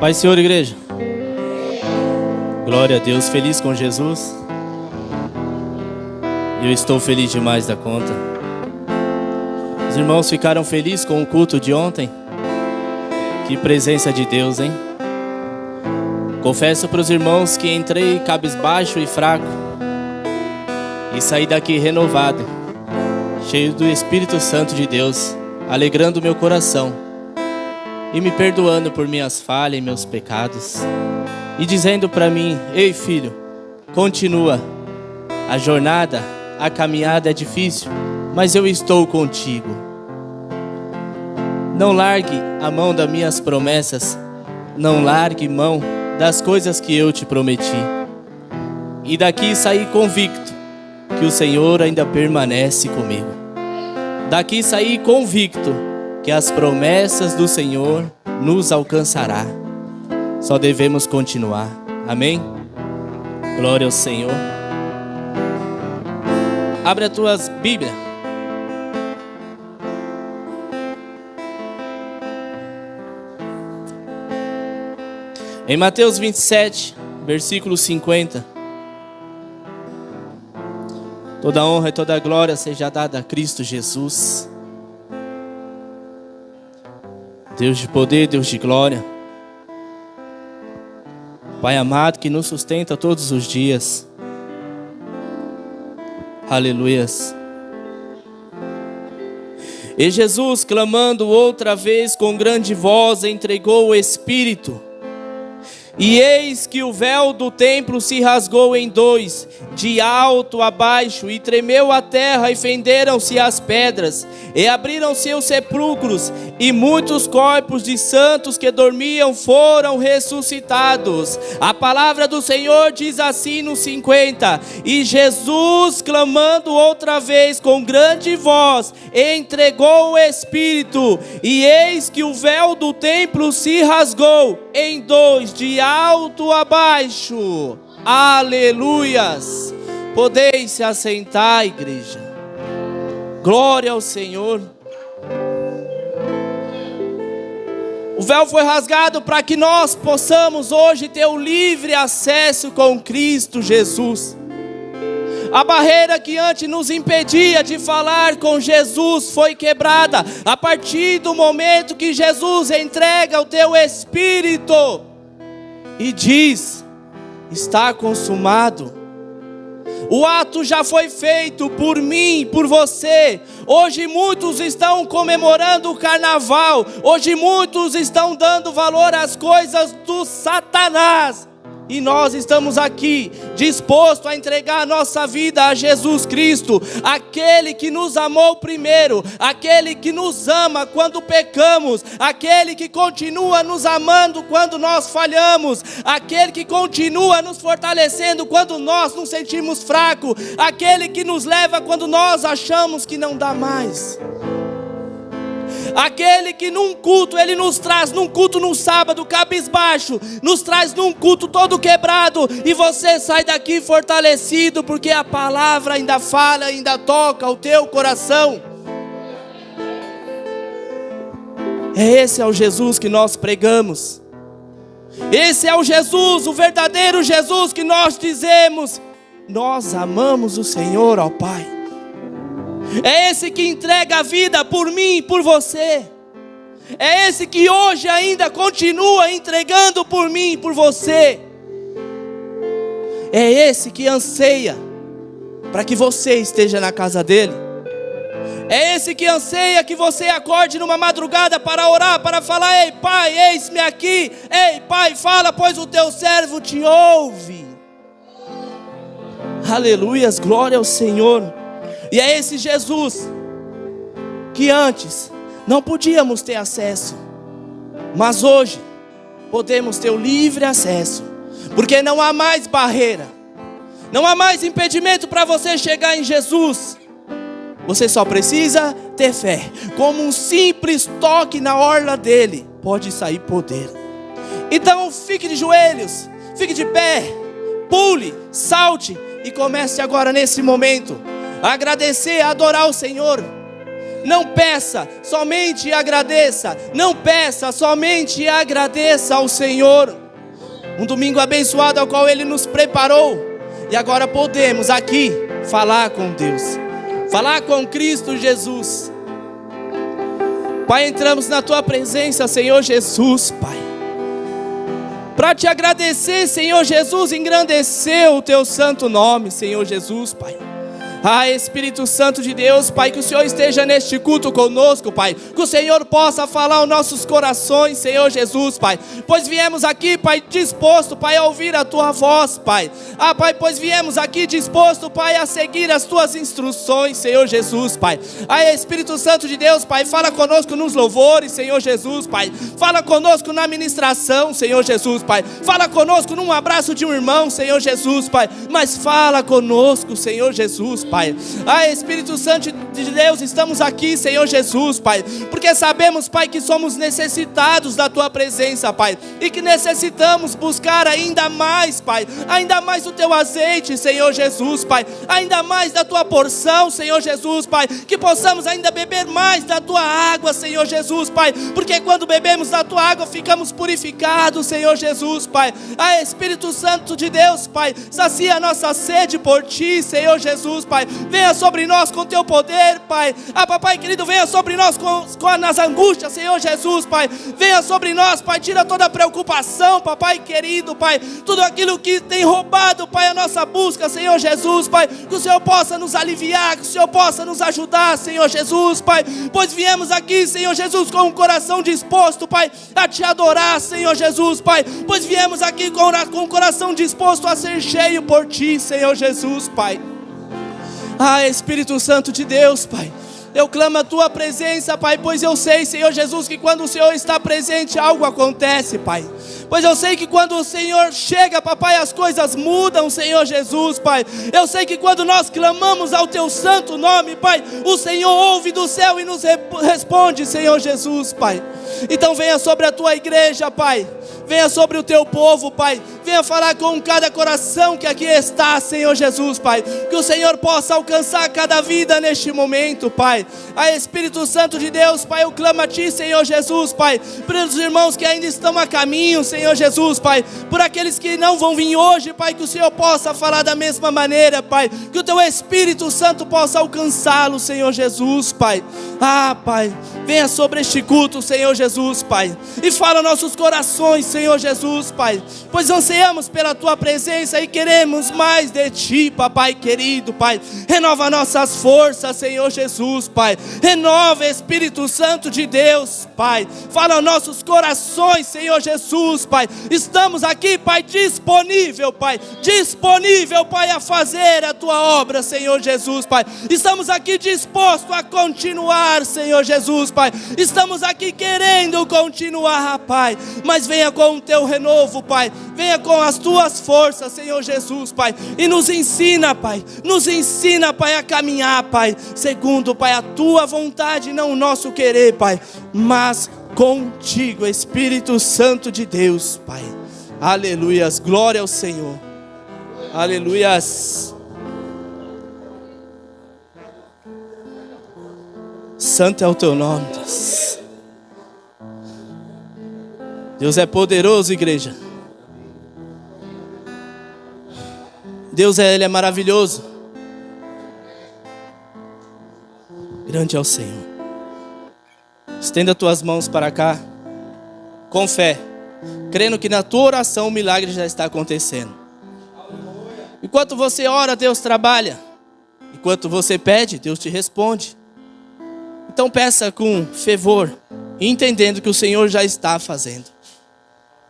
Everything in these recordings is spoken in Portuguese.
Pai, Senhor, igreja. Glória a Deus, feliz com Jesus. Eu estou feliz demais da conta. Os irmãos ficaram felizes com o culto de ontem. Que presença de Deus, hein? Confesso para os irmãos que entrei cabisbaixo e fraco e saí daqui renovado, cheio do Espírito Santo de Deus, alegrando meu coração e me perdoando por minhas falhas e meus pecados, e dizendo para mim: ei filho, continua, a jornada, a caminhada é difícil, mas eu estou contigo. Não largue a mão das minhas promessas, não largue mão das coisas que eu te prometi. E daqui saí convicto que o Senhor ainda permanece comigo. Daqui saí convicto que as promessas do Senhor nos alcançará. Só devemos continuar. Amém? Glória ao Senhor. Abre as tuas Bíblias. Em Mateus 27, versículo 50. Toda honra e toda glória seja dada a Cristo Jesus. Deus de poder, Deus de glória. Pai amado que nos sustenta todos os dias. Aleluias. E Jesus, clamando outra vez com grande voz, entregou o Espírito. E eis que o véu do templo se rasgou em dois, de alto a baixo, e tremeu a terra, e fenderam-se as pedras, e abriram-se os sepulcros, e muitos corpos de santos que dormiam foram ressuscitados. A palavra do Senhor diz assim no 50: e Jesus, clamando outra vez com grande voz, entregou o Espírito, e eis que o véu do templo se rasgou em dois, de alto a baixo. Aleluias. Podeis se assentar, igreja. Glória ao Senhor. O véu foi rasgado para que nós possamos hoje ter o livre acesso com Cristo Jesus. A barreira que antes nos impedia de falar com Jesus foi quebrada a partir do momento que Jesus entrega o teu Espírito e diz: está consumado. O ato já foi feito por mim, por você. Hoje muitos estão comemorando o carnaval. Hoje muitos estão dando valor às coisas do Satanás. E nós estamos aqui dispostos a entregar a nossa vida a Jesus Cristo, aquele que nos amou primeiro, aquele que nos ama quando pecamos, aquele que continua nos amando quando nós falhamos, aquele que continua nos fortalecendo quando nós nos sentimos fracos, aquele que nos leva quando nós achamos que não dá mais. Aquele que num culto, Ele nos traz num culto no sábado, cabisbaixo, nos traz num culto todo quebrado, e você sai daqui fortalecido, porque a palavra ainda fala, ainda toca o teu coração. Esse é o Jesus que nós pregamos. Esse é o Jesus, o verdadeiro Jesus que nós dizemos: nós amamos o Senhor, ó Pai. É esse que entrega a vida por mim e por você. É esse que hoje ainda continua entregando por mim e por você. É esse que anseia para que você esteja na casa dele. É esse que anseia que você acorde numa madrugada para orar, para falar: ei Pai, eis-me aqui. Ei Pai, fala, pois o teu servo te ouve. Aleluias, glória ao Senhor. E é esse Jesus que antes não podíamos ter acesso, mas hoje podemos ter o livre acesso, porque não há mais barreira, não há mais impedimento para você chegar em Jesus. Você só precisa ter fé. Como um simples toque na orla dele, pode sair poder. Então fique de joelhos, fique de pé, pule, salte e comece agora nesse momento a agradecer, a adorar o Senhor. Não peça, somente agradeça. Não peça, somente agradeça ao Senhor. Um domingo abençoado ao qual Ele nos preparou. E agora podemos aqui falar com Deus, falar com Cristo Jesus. Pai, entramos na Tua presença, Senhor Jesus, Pai, para Te agradecer, Senhor Jesus, engrandecer o Teu santo nome, Senhor Jesus, Pai. Espírito Santo de Deus, Pai, que o Senhor esteja neste culto conosco, Pai, que o Senhor possa falar aos nossos corações, Senhor Jesus, Pai, pois viemos aqui, Pai, disposto, Pai, a ouvir a Tua voz, Pai. Pai, pois viemos aqui disposto, Pai, a seguir as Tuas instruções, Senhor Jesus, Pai. Espírito Santo de Deus, Pai, fala conosco nos louvores, Senhor Jesus, Pai, fala conosco na ministração, Senhor Jesus, Pai, fala conosco num abraço de um irmão, Senhor Jesus, Pai, mas fala conosco, Senhor Jesus, Pai. Espírito Santo de Deus, estamos aqui, Senhor Jesus, Pai, porque sabemos, Pai, que somos necessitados da Tua presença, Pai, e que necessitamos buscar ainda mais, Pai, ainda mais o Teu azeite, Senhor Jesus, Pai, ainda mais da Tua porção, Senhor Jesus, Pai, que possamos ainda beber mais da Tua água, Senhor Jesus, Pai, porque quando bebemos da Tua água ficamos purificados, Senhor Jesus, Pai. Espírito Santo de Deus, Pai, sacia a nossa sede por Ti, Senhor Jesus, Pai. Venha sobre nós com Teu poder, Pai. Papai querido, venha sobre nós nas angústias, Senhor Jesus, Pai. Venha sobre nós, Pai, tira toda a preocupação, Papai querido, Pai. Tudo aquilo que tem roubado, Pai, a nossa busca, Senhor Jesus, Pai. Que o Senhor possa nos aliviar, que o Senhor possa nos ajudar, Senhor Jesus, Pai. Pois viemos aqui, Senhor Jesus, com um coração disposto, Pai, a Te adorar, Senhor Jesus, Pai. Pois viemos aqui com um coração disposto a ser cheio por Ti, Senhor Jesus, Pai. Espírito Santo de Deus, Pai, eu clamo a Tua presença, Pai, pois eu sei, Senhor Jesus, que quando o Senhor está presente, algo acontece, Pai. Pois eu sei que quando o Senhor chega, Papai, as coisas mudam, Senhor Jesus, Pai. Eu sei que quando nós clamamos ao Teu santo nome, Pai, o Senhor ouve do céu e nos responde, Senhor Jesus, Pai. Então venha sobre a Tua igreja, Pai. Venha sobre o Teu povo, Pai. Venha falar com cada coração que aqui está, Senhor Jesus, Pai. Que o Senhor possa alcançar cada vida neste momento, Pai. Espírito Santo de Deus, Pai, eu clamo a Ti, Senhor Jesus, Pai. Pelos irmãos que ainda estão a caminho, Senhor Jesus, Pai. Por aqueles que não vão vir hoje, Pai, que o Senhor possa falar da mesma maneira, Pai. Que o Teu Espírito Santo possa alcançá-lo, Senhor Jesus, Pai. Pai, venha sobre este culto, Senhor Jesus, Pai. E fala nossos corações, Senhor Jesus, Pai. Pois ansiamos pela Tua presença e queremos mais de Ti, Papai querido, Pai. Renova nossas forças, Senhor Jesus, Pai. Renova, Espírito Santo de Deus, Pai. Fala aos nossos corações, Senhor Jesus, Pai. Estamos aqui, Pai, disponível, Pai. Disponível, Pai, a fazer a Tua obra, Senhor Jesus, Pai. Estamos aqui dispostos a continuar, Senhor Jesus, Pai. Estamos aqui querendo continuar, Pai. Mas venha com o Teu renovo, Pai. Venha com as Tuas forças, Senhor Jesus, Pai. E nos ensina, Pai. Nos ensina, Pai, a caminhar, Pai. Segundo, Pai, a Tua vontade, não o nosso querer, Pai. Mas contigo, Espírito Santo de Deus, Pai. Aleluias. Glória ao Senhor. Aleluias. Santo é o Teu nome, Deus. Deus é poderoso, igreja. Deus Ele é maravilhoso. Grande é o Senhor. Estenda tuas mãos para cá, com fé, crendo que na tua oração o milagre já está acontecendo. Enquanto você ora, Deus trabalha. Enquanto você pede, Deus te responde. Então peça com fervor, entendendo que o Senhor já está fazendo.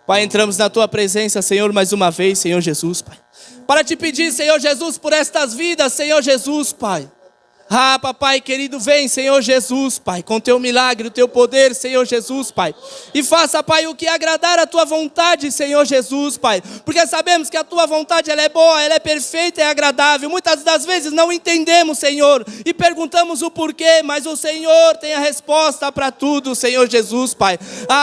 Pai, entramos na Tua presença, Senhor, mais uma vez, Senhor Jesus, Pai. Para te pedir, Senhor Jesus, por estas vidas, Senhor Jesus, Pai. Papai querido, vem, Senhor Jesus, Pai, com Teu milagre, o Teu poder, Senhor Jesus, Pai. E faça, Pai, o que agradar a Tua vontade, Senhor Jesus, Pai. Porque sabemos que a Tua vontade, ela é boa, ela é perfeita, é agradável. Muitas das vezes não entendemos, Senhor, e perguntamos o porquê, mas o Senhor tem a resposta para tudo, Senhor Jesus, Pai.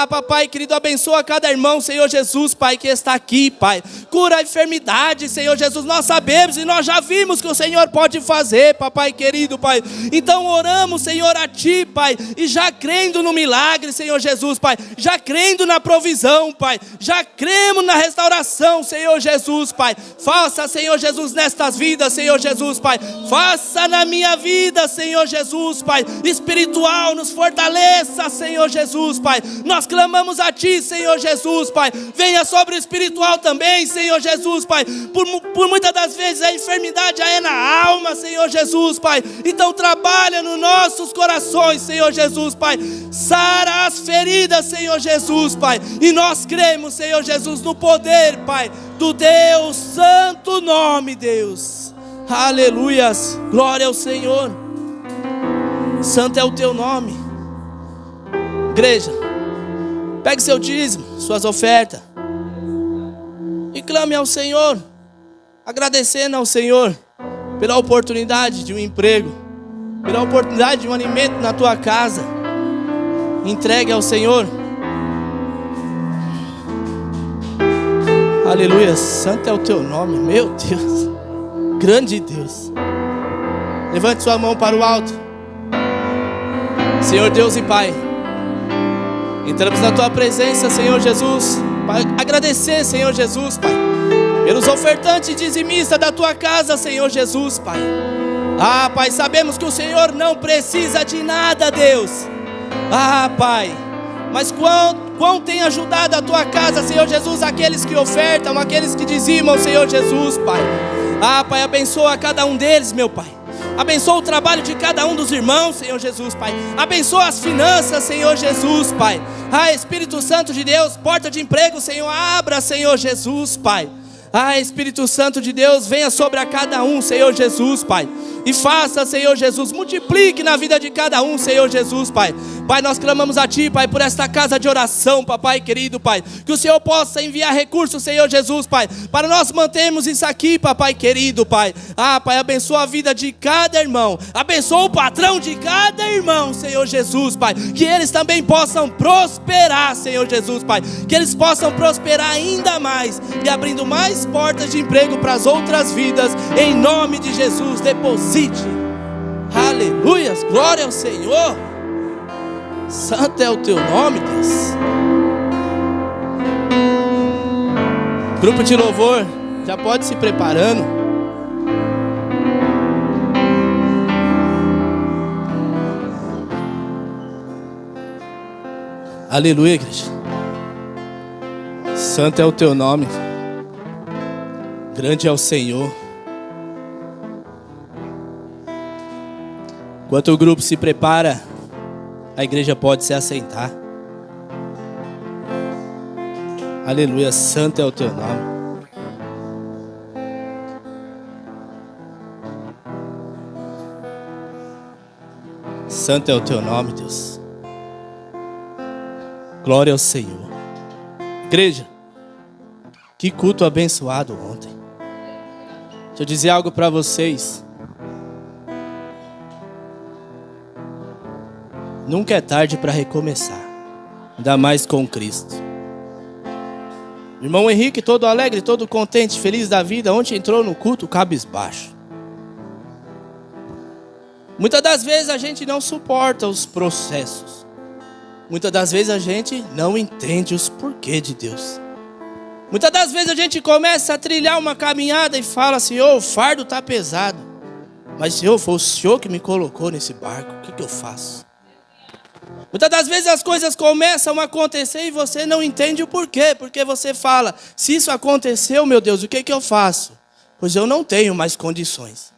Papai querido, abençoa cada irmão, Senhor Jesus, Pai, que está aqui, Pai. Cura a enfermidade, Senhor Jesus. Nós sabemos e nós já vimos que o Senhor pode fazer, Papai querido. querido Pai. Então oramos, Senhor, a Ti, Pai, e já crendo no milagre, Senhor Jesus, Pai, já crendo na provisão, Pai, já cremos na restauração, Senhor Jesus, Pai. Faça, Senhor Jesus, nestas vidas, Senhor Jesus, Pai. Faça na minha vida, Senhor Jesus, Pai. Espiritual, nos fortaleça, Senhor Jesus, Pai. Nós clamamos a Ti, Senhor Jesus, Pai. Venha sobre o espiritual também, Senhor Jesus, Pai. Por muitas das vezes a enfermidade já é na alma, Senhor Jesus, Pai. Então trabalha nos nossos corações, Senhor Jesus, Pai. Sara as feridas, Senhor Jesus, Pai. E nós cremos, Senhor Jesus, no poder, Pai, do Teu santo nome, Deus. Aleluias, glória ao Senhor. Santo é o Teu nome. Igreja, pegue seu dízimo, suas ofertas, e clame ao Senhor, agradecendo ao Senhor pela oportunidade de um emprego, pela oportunidade de um alimento na tua casa. Entregue ao Senhor. Aleluia, santo é o Teu nome, meu Deus, grande Deus. Levante sua mão para o alto. Senhor Deus e Pai, entramos na Tua presença, Senhor Jesus, para agradecer, Senhor Jesus, Pai, pelos ofertantes e dizimistas da Tua casa, Senhor Jesus, Pai. Ah, Pai, sabemos que o Senhor não precisa de nada, Deus. Ah, Pai, mas quão tem ajudado a Tua casa, Senhor Jesus, aqueles que ofertam, aqueles que dizimam, Senhor Jesus, Pai. Ah, Pai, abençoa cada um deles, meu Pai. Abençoa o trabalho de cada um dos irmãos, Senhor Jesus, Pai. Abençoa as finanças, Senhor Jesus, Pai. Ah, Espírito Santo de Deus, porta de emprego, Senhor, abra, Senhor Jesus, Pai. Ah, Espírito Santo de Deus, venha sobre a cada um, Senhor Jesus, Pai. E faça, Senhor Jesus, multiplique na vida de cada um, Senhor Jesus, Pai. Pai, nós clamamos a Ti, Pai, por esta casa de oração, Papai querido, Pai. Que o Senhor possa enviar recursos, Senhor Jesus, Pai, para nós mantermos isso aqui, Papai querido, Pai. Ah, Pai, abençoa a vida de cada irmão. Abençoa o patrão de cada irmão, Senhor Jesus, Pai. Que eles também possam prosperar, Senhor Jesus, Pai. Que eles possam prosperar ainda mais e abrindo mais portas de emprego para as outras vidas. Em nome de Jesus, deposite. Aleluias, glória ao Senhor. Santo é o Teu nome, Deus. Grupo de louvor, já pode se preparando. Aleluia, igreja. Santo é o Teu nome. Grande é o Senhor. Enquanto o grupo se prepara, a igreja pode se assentar. Aleluia, santo é o Teu nome. Santo é o Teu nome, Deus. Glória ao Senhor. Igreja, que culto abençoado ontem. Deixa eu dizer algo para vocês. Nunca é tarde para recomeçar, ainda mais com Cristo. Irmão Henrique, todo alegre, todo contente, feliz da vida, ontem entrou no culto cabisbaixo. Muitas das vezes a gente não suporta os processos. Muitas das vezes a gente não entende os porquês de Deus. Muitas das vezes a gente começa a trilhar uma caminhada e fala: Senhor, o fardo está pesado. Mas Senhor, foi o Senhor que me colocou nesse barco, o que eu faço? Muitas das vezes as coisas começam a acontecer e você não entende o porquê. Porque você fala: se isso aconteceu, meu Deus, o que eu faço? Pois eu não tenho mais condições.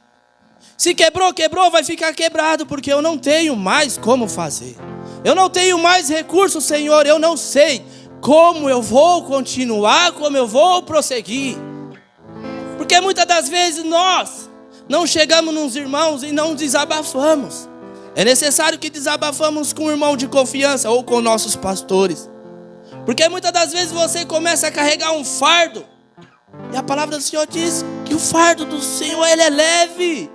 Se quebrou, quebrou, vai ficar quebrado, porque eu não tenho mais como fazer. Eu não tenho mais recursos, Senhor, eu não sei como eu vou continuar, como eu vou prosseguir. Porque muitas das vezes nós não chegamos nos irmãos e não desabafamos. É necessário que desabafamos com um irmão de confiança ou com nossos pastores. Porque muitas das vezes você começa a carregar um fardo. E a palavra do Senhor diz que o fardo do Senhor, ele é leve.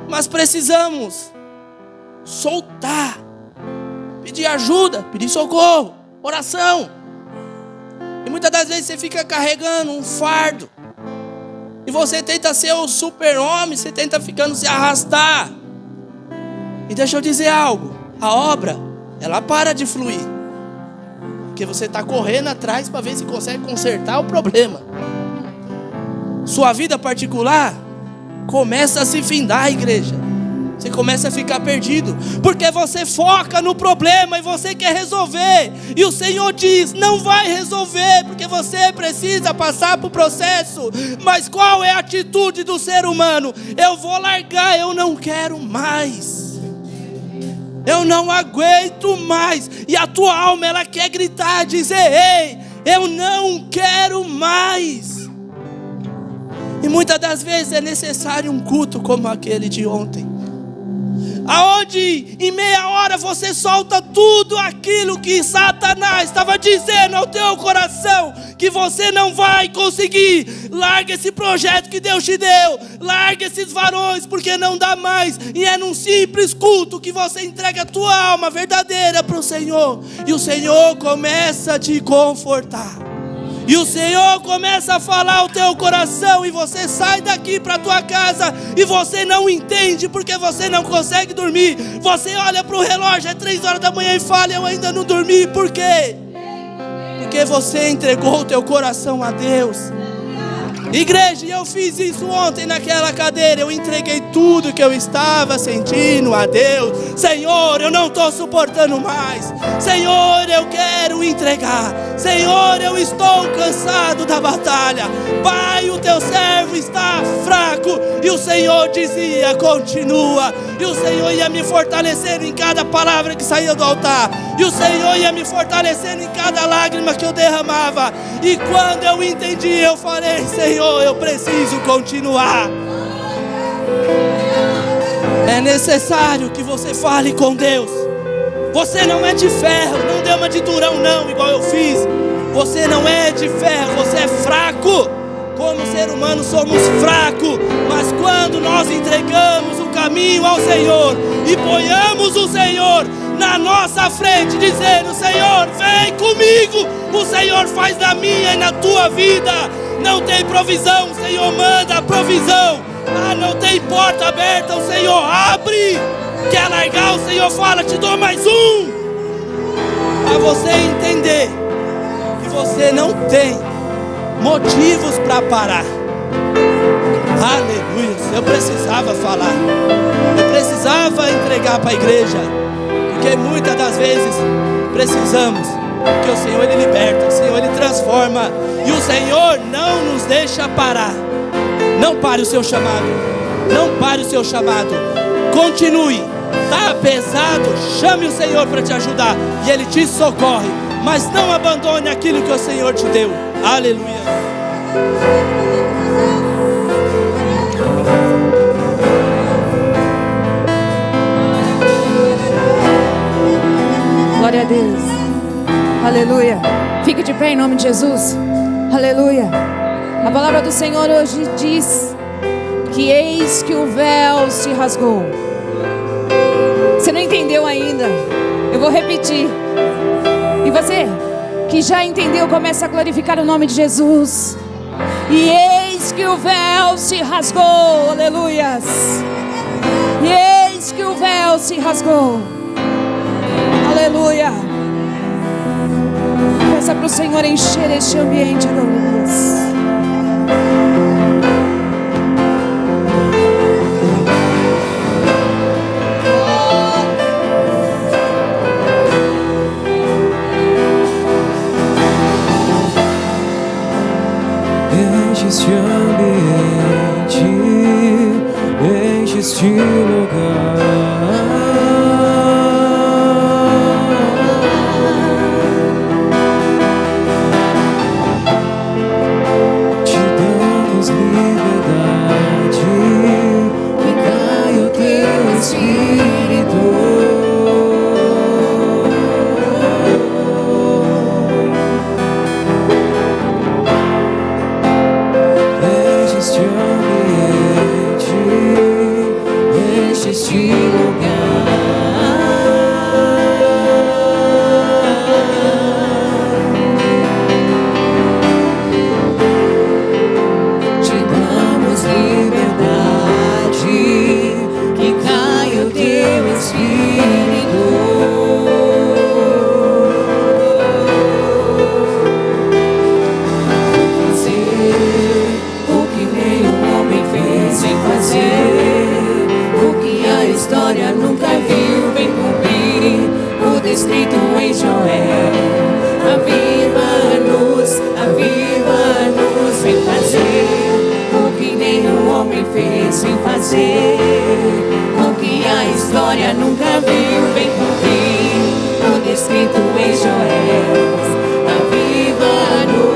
Mas precisamos soltar, pedir ajuda, pedir socorro, oração. E muitas das vezes você fica carregando um fardo. E você tenta ser o super-homem, você tenta ficando se arrastar. E deixa eu dizer algo, a obra, ela para de fluir, porque você está correndo atrás para ver se consegue consertar o problema. Sua vida particular começa a se findar, igreja. Você começa a ficar perdido, porque você foca no problema e você quer resolver. E o Senhor diz, não vai resolver, porque você precisa passar por processo. Mas qual é a atitude do ser humano? Eu vou largar, eu não quero mais. Eu não aguento mais. E a tua alma, ela quer gritar, dizer, ei, eu não quero mais. E muitas das vezes é necessário um culto como aquele de ontem, aonde em meia hora você solta tudo aquilo que Satanás estava dizendo ao teu coração, que você não vai conseguir. Larga esse projeto que Deus te deu, larga esses varões, porque não dá mais. E é num simples culto que você entrega a tua alma verdadeira para o Senhor, e o Senhor começa a te confortar. E o Senhor começa a falar ao teu coração, e você sai daqui para a tua casa, e você não entende, porque você não consegue dormir. Você olha para o relógio, é 3 horas da manhã e fala, eu ainda não dormi. Por quê? Porque você entregou o teu coração a Deus. Igreja, eu fiz isso ontem naquela cadeira. Eu entreguei tudo que eu estava sentindo a Deus. Senhor, eu não estou suportando mais. Senhor, eu quero entregar. Senhor, eu estou cansado da batalha. Pai, o teu servo está fraco. E o Senhor dizia, continua. E o Senhor ia me fortalecendo em cada palavra que saía do altar. E o Senhor ia me fortalecendo em cada lágrima que eu derramava. E quando eu entendi, eu falei, Senhor, eu preciso continuar. É necessário que você fale com Deus. Você não é de ferro, não dê uma de durão não, igual eu fiz. Você não é de ferro, você é fraco. Como ser humano somos fracos. Mas quando nós entregamos o caminho ao Senhor e ponhamos o Senhor na nossa frente, dizendo, Senhor, vem comigo. O Senhor faz na minha e na tua vida. Não tem provisão, o Senhor manda a provisão. Ah, não tem porta aberta, o Senhor abre. Quer largar, o Senhor fala, te dou mais um. Para você entender que você não tem motivos para parar. Aleluia. Eu precisava falar, eu precisava entregar para a igreja, porque muitas das vezes precisamos, porque o Senhor Ele liberta, o Senhor Ele transforma, e o Senhor não nos deixa parar. Não pare o seu chamado, não pare o seu chamado, continue. Está pesado, chame o Senhor para te ajudar, e Ele te socorre, mas não abandone aquilo que o Senhor te deu. Aleluia. Glória a Deus. Aleluia. Fique de pé em nome de Jesus. Aleluia. A palavra do Senhor hoje diz que eis que o véu se rasgou. Você não entendeu ainda? Eu vou repetir. E você que já entendeu, começa a glorificar o nome de Jesus. E eis que o véu se rasgou. Aleluias. E eis que o véu se rasgou. Aleluia. Peça para o Senhor encher este ambiente. Aleluia. Enche este ambiente, enche este lugar. Este ambiente, enche este lugar. fez, vem fazer o que a história nunca viu, vem cumprir o descrito em Joel. Aviva-nos.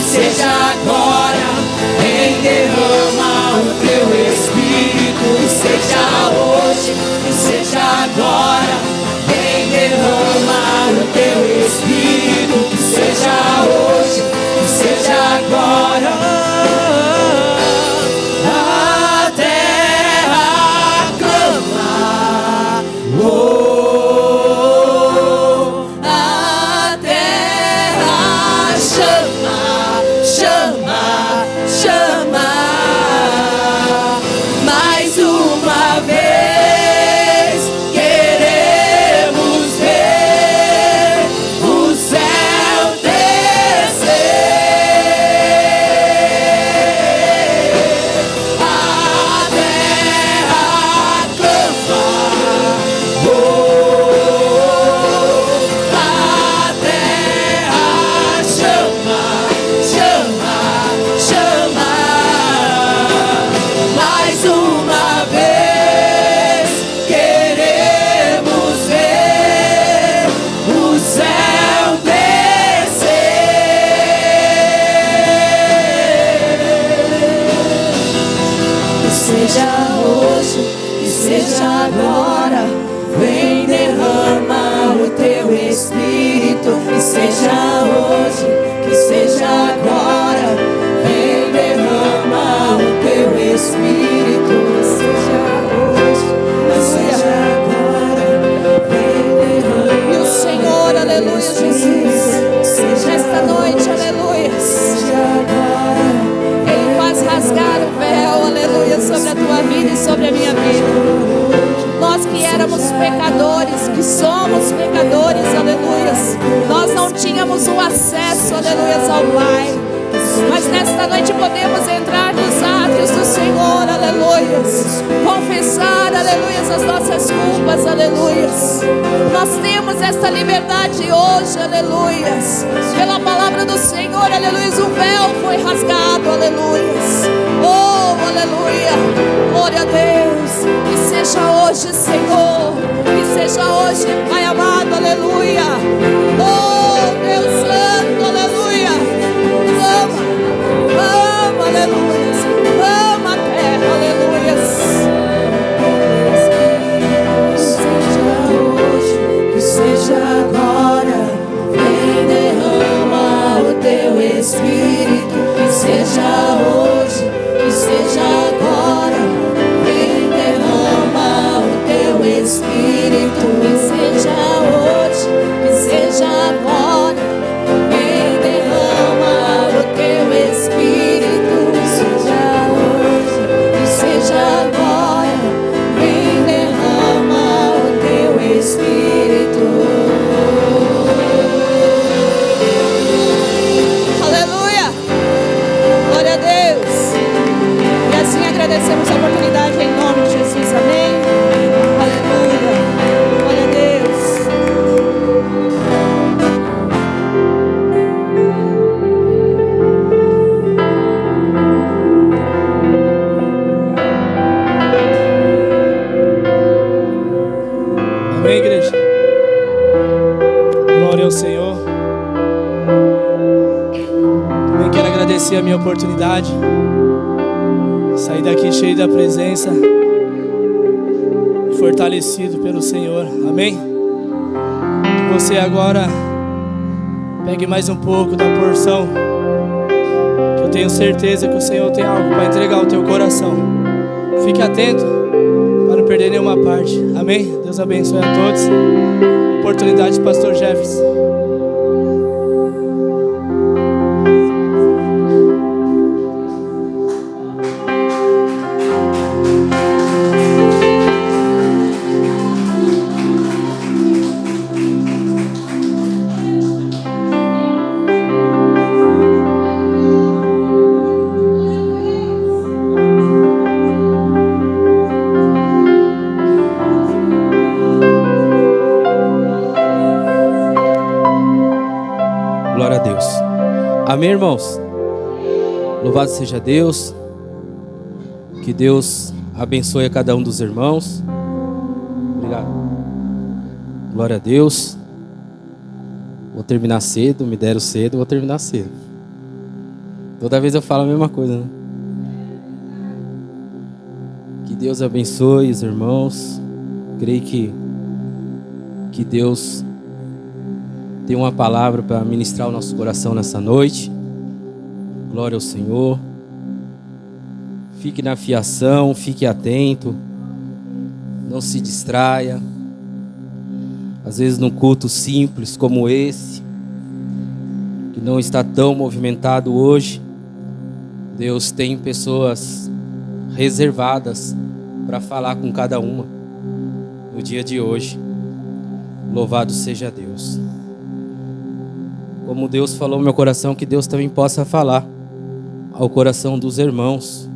seja agora. Vem derrama o teu Espírito, seja hoje, que seja agora. Vem derrama o teu Espírito, que seja hoje, que seja agora. A terra clama, a terra chama, chama, chama. Mais uma vez queremos ver o céu descer. A terra clama, a terra chama, chama, chama. Mais uma vez queremos ver o céu descer. Que seja hoje, que seja agora. Vem derrama o teu Espírito. Que seja hoje, que seja agora. Vem derrama o teu Espírito. Que seja hoje, que seja agora. Vem derrama. E o Senhor, aleluia, Jesus, nesta noite, aleluia, Ele faz rasgar o véu, aleluia, sobre a tua vida e sobre a minha vida. Nós que éramos pecadores, que somos pecadores, aleluia, nós não tínhamos o acesso, aleluia, ao Pai. Mas nesta noite podemos entrar nos átrios do Senhor, aleluia, confessar, aleluia, as nossas culpas, aleluia. Nós temos esta liberdade hoje, aleluia. Pela palavra do Senhor, aleluia, o véu foi rasgado, aleluia. Oh, aleluia, glória a Deus. Que seja hoje, Senhor, que seja hoje, Pai amado, aleluia. Oh, Deus Santo, aleluia. Ama, aleluia. Ama a terra, aleluia. Que seja hoje, que seja agora. Vem derrama o teu Espírito. Que seja hoje, que seja agora. Vem derrama o teu Espírito. Que seja hoje, que seja agora. Vem derrama o teu Espírito. Que seja hoje, que seja agora. Vem derrama o teu Espírito. Aleluia. Glória a Deus. E assim agradecemos a oportunidade em nome de Jesus. Amém. Aleluia. Glória a Deus. Amém, igreja? Glória ao Senhor. Também quero agradecer a minha oportunidade. Sair daqui cheio da presença, fortalecido pelo Senhor. Amém? Que você agora pegue mais um pouco da porção, que eu tenho certeza que o Senhor tem algo para entregar ao teu coração. Fique atento para não perder nenhuma parte. Amém? Deus abençoe a todos. Oportunidade, pastor Jefferson. Amém, irmãos? Louvado seja Deus. Que Deus abençoe a cada um dos irmãos. Obrigado. Glória a Deus. Vou terminar cedo, me deram cedo, vou terminar cedo. Toda vez eu falo a mesma coisa, né? Que Deus abençoe os irmãos. Creio que Deus tem uma palavra para ministrar o nosso coração nessa noite. Glória ao Senhor. Fique na fiação, fique atento. Não se distraia. Às vezes num culto simples como esse, que não está tão movimentado hoje, Deus tem pessoas reservadas para falar com cada uma no dia de hoje. Louvado seja Deus. Como Deus falou no meu coração, que Deus também possa falar ao coração dos irmãos.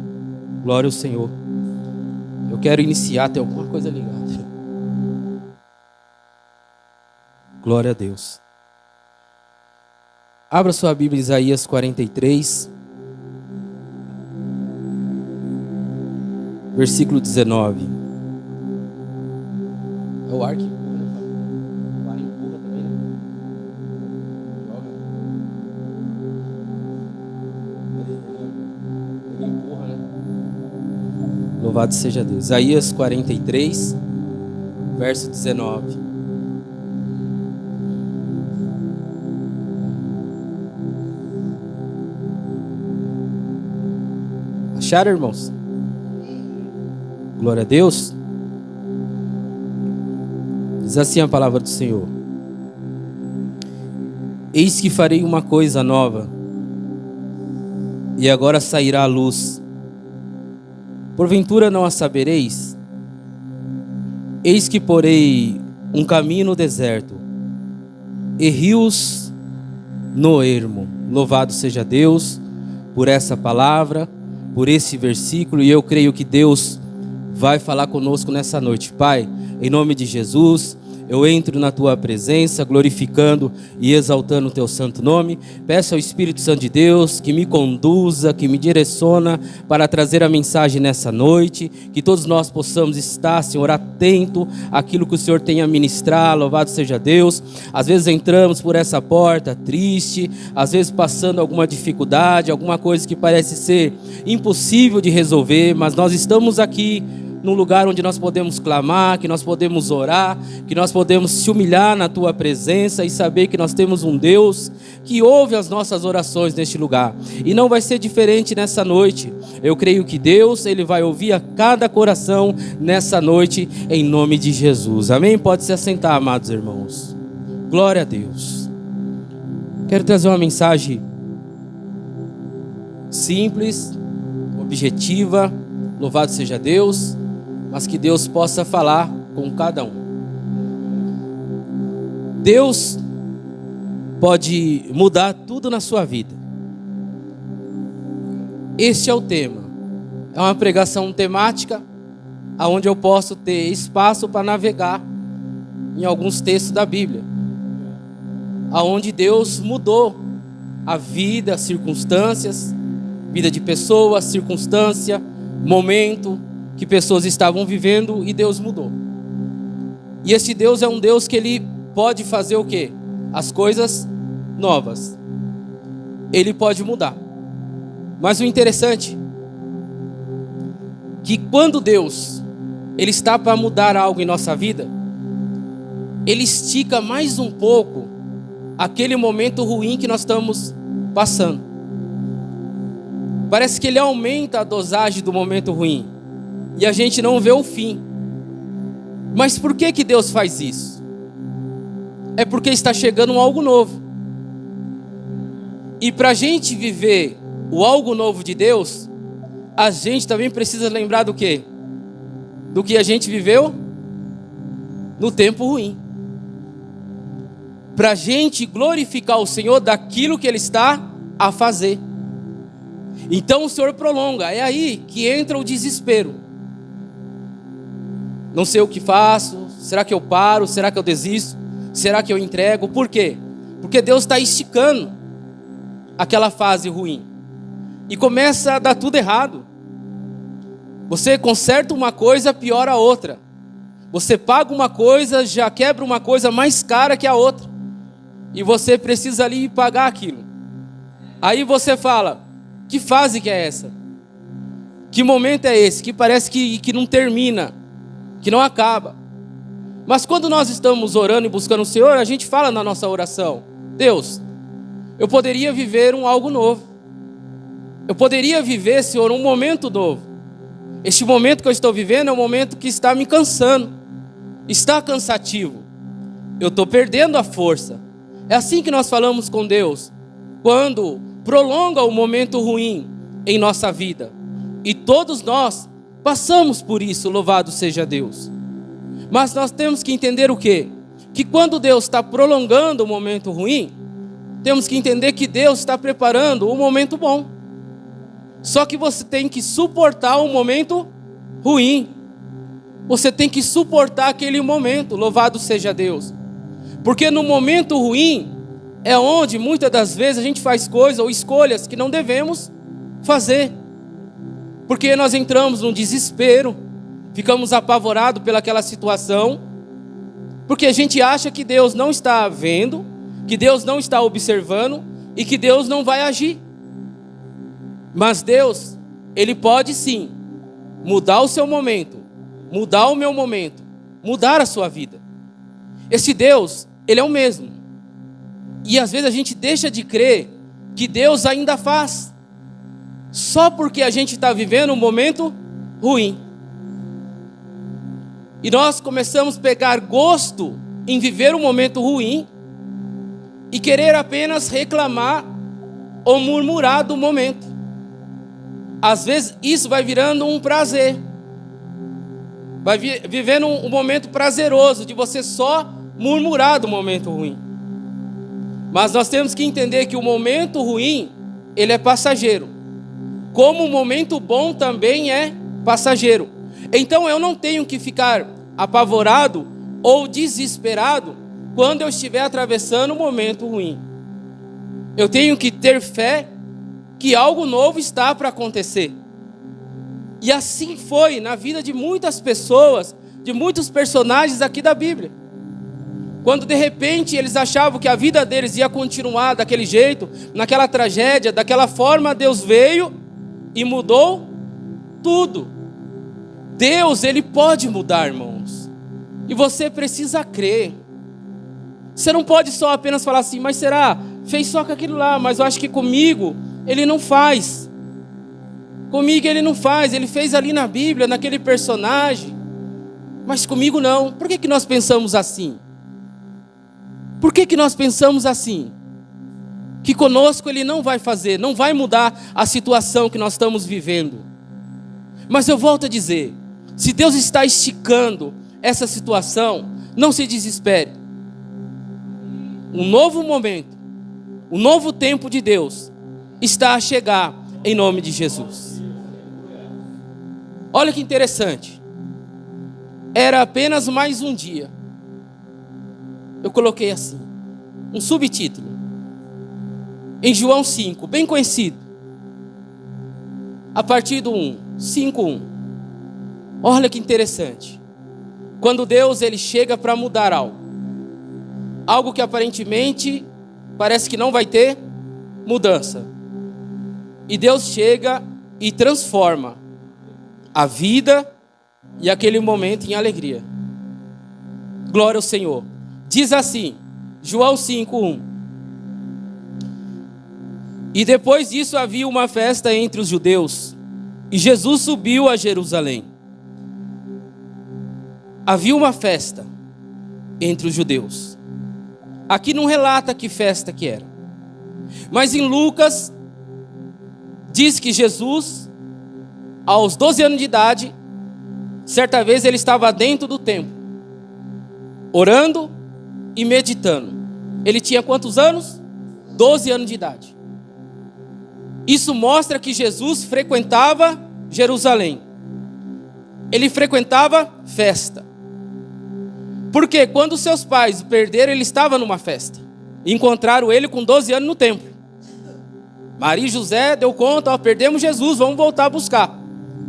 Glória ao Senhor. Eu quero iniciar, tem alguma coisa ligada. Glória a Deus. Abra sua Bíblia, Isaías 43, versículo 19. É o ar que empurra, né? O ar empurra também, né? Ele empurra, né? Louvado seja Deus. Isaías 43, verso 19. Acharam, irmãos? Glória a Deus. Diz assim a palavra do Senhor: eis que farei uma coisa nova, e agora sairá a luz. Porventura não a sabereis? Eis que porei um caminho no deserto, e rios no ermo. Louvado seja Deus por essa palavra, por esse versículo, e eu creio que Deus vai falar conosco nessa noite. Pai, em nome de Jesus, eu entro na Tua presença, glorificando e exaltando o Teu santo nome. Peço ao Espírito Santo de Deus que me conduza, que me direciona para trazer a mensagem nessa noite, que todos nós possamos estar, Senhor, atento àquilo que o Senhor tem a ministrar. Louvado seja Deus. Às vezes entramos por essa porta triste, às vezes passando alguma dificuldade, alguma coisa que parece ser impossível de resolver, mas nós estamos aqui num lugar onde nós podemos clamar, que nós podemos orar, que nós podemos se humilhar na Tua presença e saber que nós temos um Deus que ouve as nossas orações neste lugar. E não vai ser diferente nessa noite. Eu creio que Deus, Ele vai ouvir a cada coração nessa noite, em nome de Jesus. Amém? Pode se assentar, amados irmãos. Glória a Deus. Quero trazer uma mensagem simples, objetiva. Louvado seja Deus. Mas que Deus possa falar com cada um. Deus pode mudar tudo na sua vida. Este é o tema. É uma pregação temática, onde eu posso ter espaço para navegar em alguns textos da Bíblia, aonde Deus mudou a vida, as circunstâncias, vida de pessoas, circunstância, momento que pessoas estavam vivendo, e Deus mudou. E esse Deus é um Deus que Ele pode fazer o quê? As coisas novas. Ele pode mudar. Mas o interessante que quando Deus Ele está para mudar algo em nossa vida, Ele estica mais um pouco aquele momento ruim que nós estamos passando. Parece que Ele aumenta a dosagem do momento ruim e a gente não vê o fim. Mas por que Deus faz isso? É porque está chegando algo novo. E para a gente viver o algo novo de Deus, a gente também precisa lembrar do quê? Do que a gente viveu no tempo ruim. Para a gente glorificar o Senhor daquilo que Ele está a fazer. Então o Senhor prolonga. É aí que entra o desespero. Não sei o que faço. Será que eu paro? Será que eu desisto? Será que eu entrego? Por quê? Porque Deus está esticando aquela fase ruim. E começa a dar tudo errado. Você conserta uma coisa, piora a outra. Você paga uma coisa, já quebra uma coisa mais cara que a outra. E você precisa ali pagar aquilo. Aí você fala, Que fase que é essa? Que momento é esse? Que parece que não termina, que não acaba. Mas quando nós estamos orando e buscando o Senhor, a gente fala na nossa oração: Deus, eu poderia viver algo novo. Eu poderia viver, Senhor, um momento novo. Este momento que eu estou vivendo é um momento que está me cansando. Está cansativo. Eu estou perdendo a força. É assim que nós falamos com Deus, quando prolonga o momento ruim em nossa vida. E todos nós passamos por isso, louvado seja Deus. Mas nós temos que entender o quê? Que quando Deus está prolongando o momento ruim, temos que entender que Deus está preparando o momento bom. Só que você tem que suportar o momento ruim. Você tem que suportar aquele momento, louvado seja Deus. Porque no momento ruim é onde muitas das vezes a gente faz coisas ou escolhas que não devemos fazer. Porque nós entramos num desespero, ficamos apavorados pelaquela situação, porque a gente acha que Deus não está vendo, que Deus não está observando e que Deus não vai agir. Mas Deus, Ele pode sim mudar o seu momento, mudar o meu momento, mudar a sua vida. Esse Deus, Ele é o mesmo. E às vezes a gente deixa de crer que Deus ainda faz, só porque a gente está vivendo um momento ruim. E nós começamos a pegar gosto em viver um momento ruim e querer apenas reclamar ou murmurar do momento. Às vezes isso vai virando um prazer. Vai vivendo um momento prazeroso de você só murmurar do momento ruim. Mas nós temos que entender que o momento ruim, ele é passageiro. Como o momento bom também é passageiro. Então eu não tenho que ficar apavorado ou desesperado quando eu estiver atravessando um momento ruim. Eu tenho que ter fé que algo novo está para acontecer. E assim foi na vida de muitas pessoas, de muitos personagens aqui da Bíblia. Quando de repente eles achavam que a vida deles ia continuar daquele jeito, naquela tragédia, daquela forma, Deus veio e mudou tudo. Deus, Ele pode mudar, irmãos. E você precisa crer. Você não pode só apenas falar assim: mas será? Fez só com aquilo lá, mas eu acho que comigo Ele não faz. Comigo Ele não faz. Ele fez ali na Bíblia, naquele personagem, mas comigo não. Por que nós pensamos assim? Por que nós pensamos assim? Que conosco Ele não vai fazer, não vai mudar a situação que nós estamos vivendo. Mas eu volto a dizer, se Deus está esticando essa situação, não se desespere. Um novo momento, um novo tempo de Deus está a chegar em nome de Jesus. Olha que interessante. Era apenas mais um dia. Eu coloquei assim, um subtítulo, em João 5, bem conhecido, a partir do 5:1. Olha que interessante. Quando Deus ele chega para mudar algo que aparentemente parece que não vai ter mudança. E Deus chega e transforma a vida e aquele momento em alegria. Glória ao Senhor. Diz assim, João 5:1. E depois disso havia uma festa entre os judeus, e Jesus subiu a Jerusalém. Havia uma festa entre os judeus. Aqui não relata que festa que era. Mas em Lucas, diz que Jesus, aos 12 anos de idade, certa vez ele estava dentro do templo, orando e meditando. Ele tinha quantos anos? 12 anos de idade. Isso mostra que Jesus frequentava Jerusalém. Ele frequentava festa. Porque quando seus pais o perderam, ele estava numa festa. Encontraram ele com 12 anos no templo. Maria e José deu conta, perdemos Jesus, vamos voltar a buscar.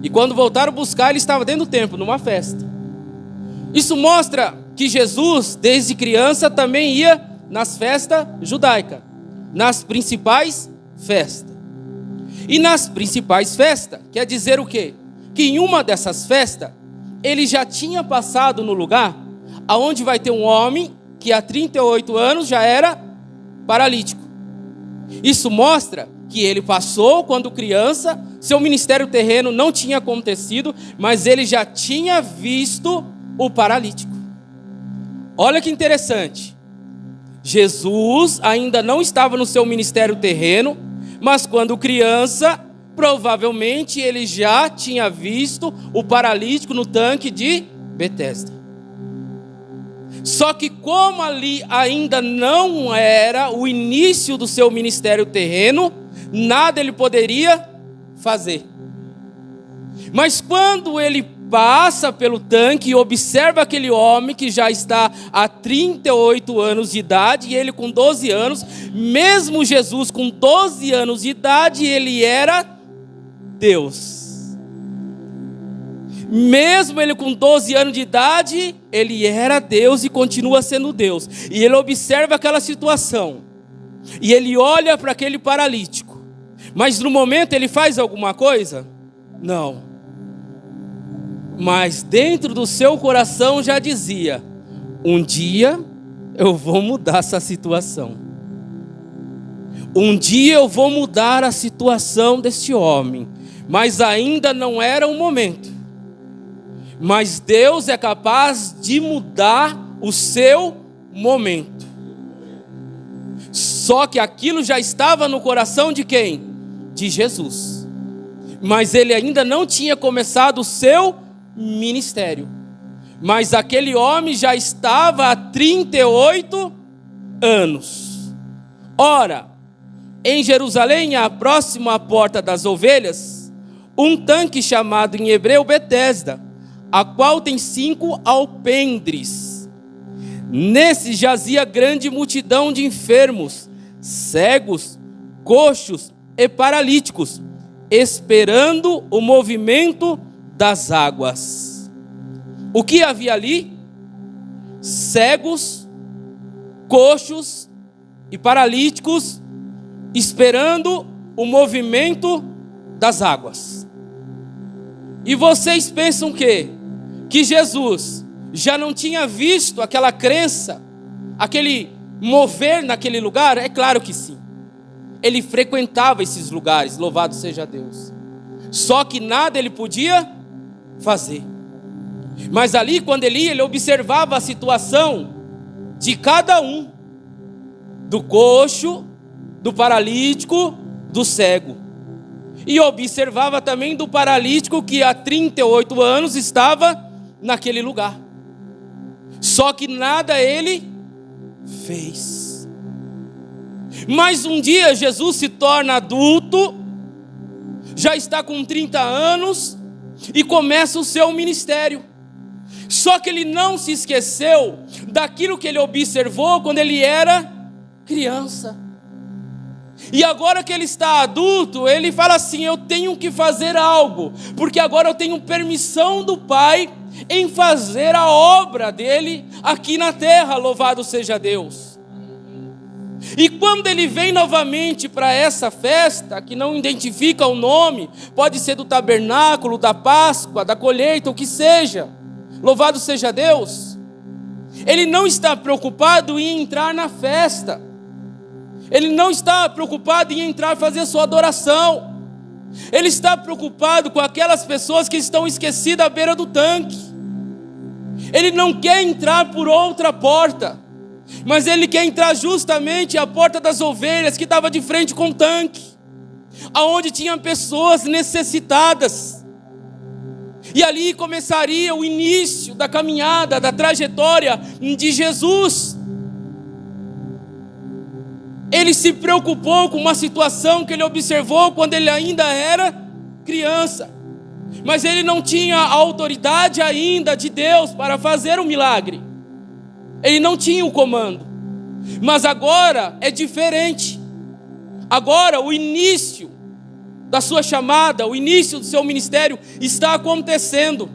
E quando voltaram a buscar, ele estava dentro do templo, numa festa. Isso mostra que Jesus, desde criança, também ia nas festas judaicas, nas principais festas. E nas principais festas, quer dizer o quê? Que em uma dessas festas, ele já tinha passado no lugar aonde vai ter um homem que há 38 anos já era paralítico. Isso mostra que ele passou quando criança, seu ministério terreno não tinha acontecido, mas ele já tinha visto o paralítico. Olha que interessante. Jesus ainda não estava no seu ministério terreno, mas quando criança, provavelmente ele já tinha visto o paralítico no tanque de Betesda. Só que como ali ainda não era o início do seu ministério terreno, nada ele poderia fazer. Mas quando ele passa pelo tanque e observa aquele homem que já está há 38 anos de idade, e ele com 12 anos, mesmo Jesus com 12 anos de idade, ele era Deus. Mesmo ele com 12 anos de idade, ele era Deus e continua sendo Deus. E ele observa aquela situação. E ele olha para aquele paralítico. Mas no momento ele faz alguma coisa? Não. Mas dentro do seu coração já dizia: um dia eu vou mudar essa situação. Um dia eu vou mudar a situação deste homem. Mas ainda não era o momento. Mas Deus é capaz de mudar o seu momento. Só que aquilo já estava no coração de quem? De Jesus. Mas ele ainda não tinha começado o seu ministério. Mas aquele homem já estava há 38 anos. Ora, em Jerusalém, à próxima à porta das ovelhas, um tanque chamado em hebreu Betesda, a qual tem 5 alpendres. Nesse jazia grande multidão de enfermos, cegos, coxos e paralíticos, esperando o movimento das águas. O que havia ali? Cegos, coxos e paralíticos, esperando o movimento das águas. E vocês pensam que Jesus já não tinha visto aquela crença, aquele mover naquele lugar? É claro que sim. Ele frequentava esses lugares, louvado seja Deus. Só que nada ele podia fazer. Mas ali, quando ele ia, ele observava a situação de cada um: do coxo, do paralítico, do cego. E observava também do paralítico que há 38 anos estava naquele lugar. Só que nada ele fez. Mas um dia Jesus se torna adulto, já está com 30 anos e começa o seu ministério. Só que ele não se esqueceu daquilo que ele observou quando ele era criança. E agora que ele está adulto, ele fala assim: eu tenho que fazer algo, porque agora eu tenho permissão do Pai em fazer a obra dele aqui na terra, louvado seja Deus. E quando ele vem novamente para essa festa, que não identifica o nome, pode ser do tabernáculo, da Páscoa, da colheita, o que seja, louvado seja Deus, ele não está preocupado em entrar na festa. Ele não está preocupado em entrar e fazer a sua adoração. Ele está preocupado com aquelas pessoas que estão esquecidas à beira do tanque. Ele não quer entrar por outra porta, mas ele quer entrar justamente a porta das ovelhas, que estava de frente com o tanque, aonde tinha pessoas necessitadas. E ali começaria o início da caminhada, da trajetória de Jesus. Ele se preocupou com uma situação que ele observou quando ele ainda era criança. Mas ele não tinha a autoridade ainda de Deus para fazer o milagre. Ele não tinha o comando. Mas agora é diferente. Agora o início da sua chamada, o início do seu ministério está acontecendo.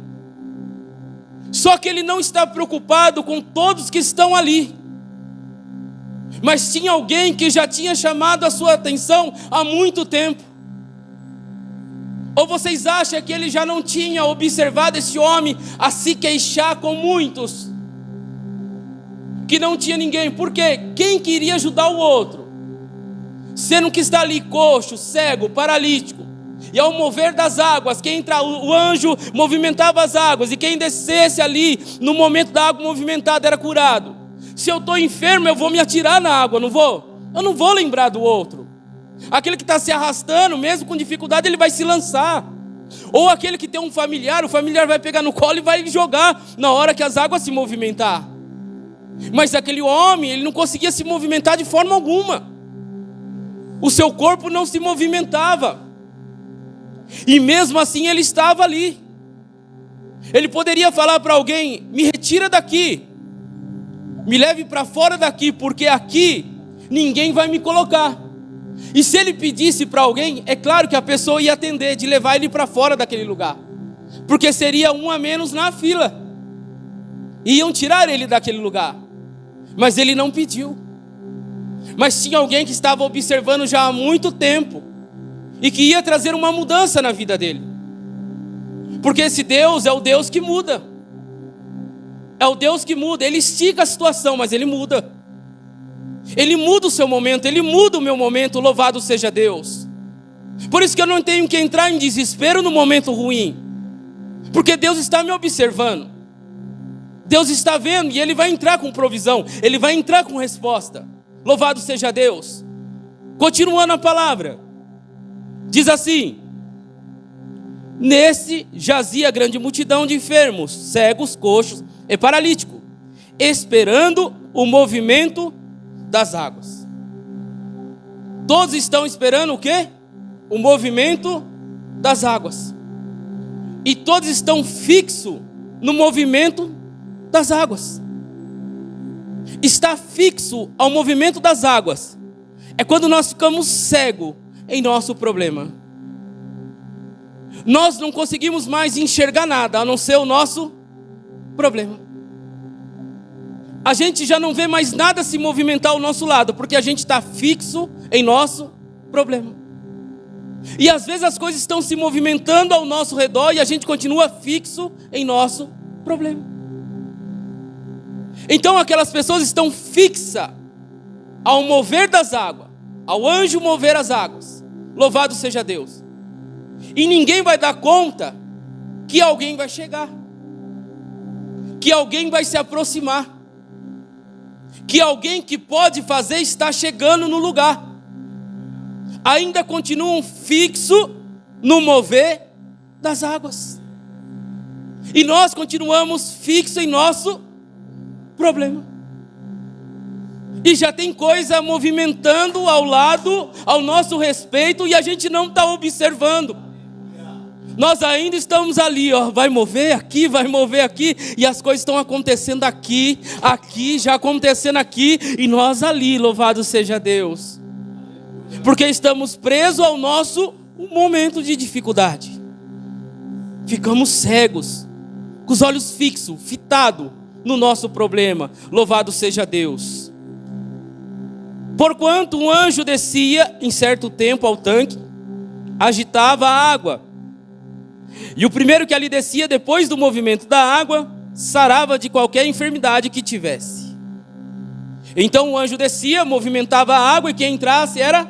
Só que ele não está preocupado com todos que estão ali. Mas tinha alguém que já tinha chamado a sua atenção há muito tempo. Ou vocês acham que ele já não tinha observado esse homem a se queixar com muitos? Que não tinha ninguém. Por quê? Quem queria ajudar o outro? Sendo que está ali coxo, cego, paralítico. E ao mover das águas, quem entra, o anjo movimentava as águas. E quem descesse ali, no momento da água movimentada, era curado. Se eu estou enfermo, eu vou me atirar na água, não vou? Eu não vou lembrar do outro. Aquele que está se arrastando, mesmo com dificuldade, ele vai se lançar. Ou aquele que tem um familiar, o familiar vai pegar no colo e vai jogar na hora que as águas se movimentar. Mas aquele homem, ele não conseguia se movimentar de forma alguma. O seu corpo não se movimentava. E mesmo assim ele estava ali. Ele poderia falar para alguém: me retira daqui, me leve para fora daqui, porque aqui ninguém vai me colocar. E se ele pedisse para alguém, é claro que a pessoa ia atender, de levar ele para fora daquele lugar, porque seria um a menos na fila. Iam tirar ele daquele lugar. Mas ele não pediu. Mas tinha alguém que estava observando já há muito tempo e que ia trazer uma mudança na vida dele. Porque esse Deus é o Deus que muda. É o Deus que muda. Ele estica a situação, mas Ele muda. Ele muda o seu momento, Ele muda o meu momento. Louvado seja Deus. Por isso que eu não tenho que entrar em desespero no momento ruim, porque Deus está me observando. Deus está vendo e Ele vai entrar com provisão. Ele vai entrar com resposta. Louvado seja Deus. Continuando a palavra, diz assim: nesse jazia grande multidão de enfermos, cegos, coxos e paralíticos, esperando o movimento das águas. Todos estão esperando o quê? O movimento das águas. E todos estão fixos no movimento das águas. Está fixo ao movimento das águas é quando nós ficamos cegos em nosso problema. Nós não conseguimos mais enxergar nada a não ser o nosso problema. A gente já não vê mais nada se movimentar ao nosso lado, porque a gente está fixo em nosso problema. E às vezes as coisas estão se movimentando ao nosso redor e a gente continua fixo em nosso problema. Então aquelas pessoas estão fixas ao mover das águas, ao anjo mover as águas. Louvado seja Deus. E ninguém vai dar conta que alguém vai chegar, que alguém vai se aproximar, que alguém que pode fazer está chegando no lugar. Ainda continuam fixos no mover das águas. E nós continuamos fixos em nosso problema. E já tem coisa movimentando ao lado, ao nosso respeito, e a gente não está observando. Nós ainda estamos ali, ó, vai mover aqui, e as coisas estão acontecendo aqui, já acontecendo aqui, e nós ali, louvado seja Deus. Porque estamos presos ao nosso momento de dificuldade. Ficamos cegos, com os olhos fixos, fitados no nosso problema. Louvado seja Deus. Porquanto um anjo descia em certo tempo ao tanque, agitava a água. E o primeiro que ali descia, depois do movimento da água, sarava de qualquer enfermidade que tivesse. Então o anjo descia, movimentava a água, e quem entrasse era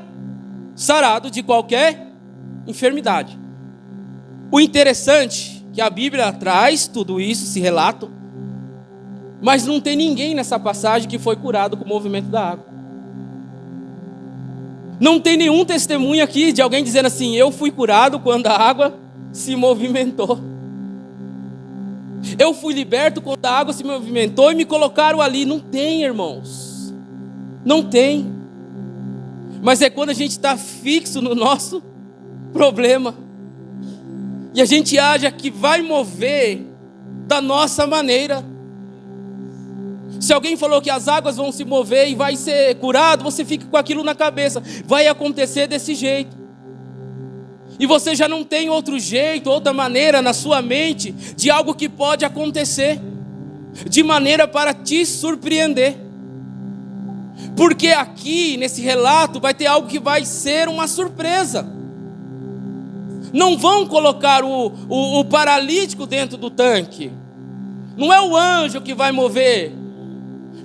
sarado de qualquer enfermidade. O interessante é que a Bíblia traz tudo isso, esse relato, mas não tem ninguém nessa passagem que foi curado com o movimento da água. Não tem nenhum testemunho aqui de alguém dizendo assim: eu fui curado quando a água se movimentou. Eu fui liberto quando a água se movimentou e me colocaram ali. Não tem, irmãos. Não tem. Mas é quando a gente está fixo no nosso problema. E a gente acha que vai mover da nossa maneira. Se alguém falou que as águas vão se mover e vai ser curado, você fica com aquilo na cabeça. Vai acontecer desse jeito. E você já não tem outro jeito, outra maneira na sua mente de algo que pode acontecer, de maneira para te surpreender. Porque aqui nesse relato vai ter algo que vai ser uma surpresa. Não vão colocar o paralítico dentro do tanque. Não é o anjo que vai mover.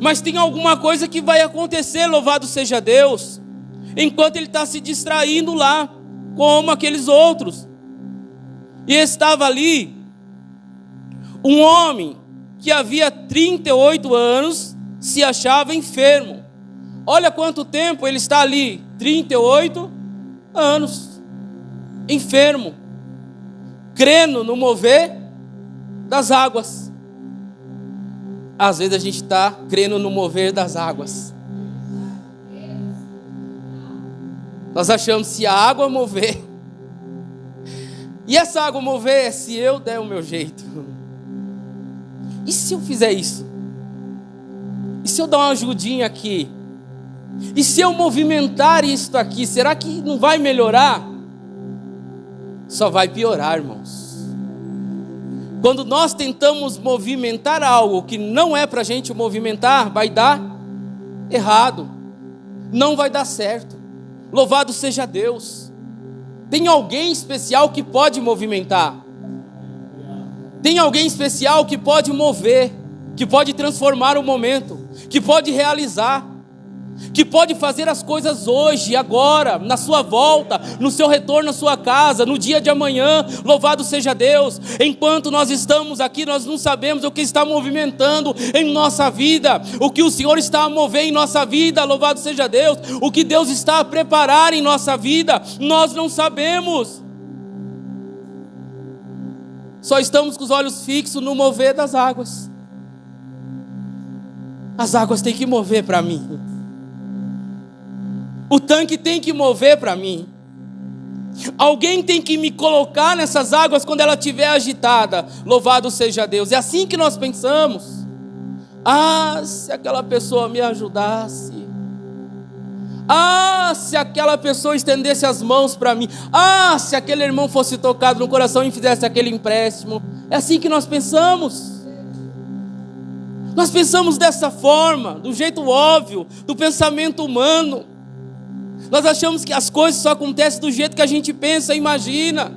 Mas tem alguma coisa que vai acontecer, louvado seja Deus, enquanto ele está se distraindo lá, como aqueles outros. E estava ali um homem que havia 38 anos se achava enfermo. Olha quanto tempo ele está ali, 38 anos, enfermo, crendo no mover das águas. Às vezes a gente está crendo no mover das águas. Nós achamos que se a água mover, e essa água mover é se eu der o meu jeito. E se eu fizer isso? E se eu dar uma ajudinha aqui? E se eu movimentar isso aqui, será que não vai melhorar? Só vai piorar, irmãos. Quando nós tentamos movimentar algo que não é para a gente movimentar, vai dar errado. Não vai dar certo. Louvado seja Deus. Tem alguém especial que pode movimentar. Tem alguém especial que pode mover, que pode transformar o momento, que pode realizar, que pode fazer as coisas hoje, agora, na sua volta, no seu retorno à sua casa, no dia de amanhã. Louvado seja Deus. Enquanto nós estamos aqui, nós não sabemos o que está movimentando em nossa vida, o que o Senhor está a mover em nossa vida. Louvado seja Deus. O que Deus está a preparar em nossa vida, nós não sabemos. Só estamos com os olhos fixos no mover das águas. As águas têm que mover para mim. O tanque tem que mover para mim. Alguém tem que me colocar nessas águas quando ela estiver agitada. Louvado seja Deus. É assim que nós pensamos. Ah, se aquela pessoa me ajudasse. Ah, se aquela pessoa estendesse as mãos para mim. Ah, se aquele irmão fosse tocado no coração e fizesse aquele empréstimo. É assim que nós pensamos. Nós pensamos dessa forma, do jeito óbvio, do pensamento humano. Nós achamos que as coisas só acontecem do jeito que a gente pensa e imagina.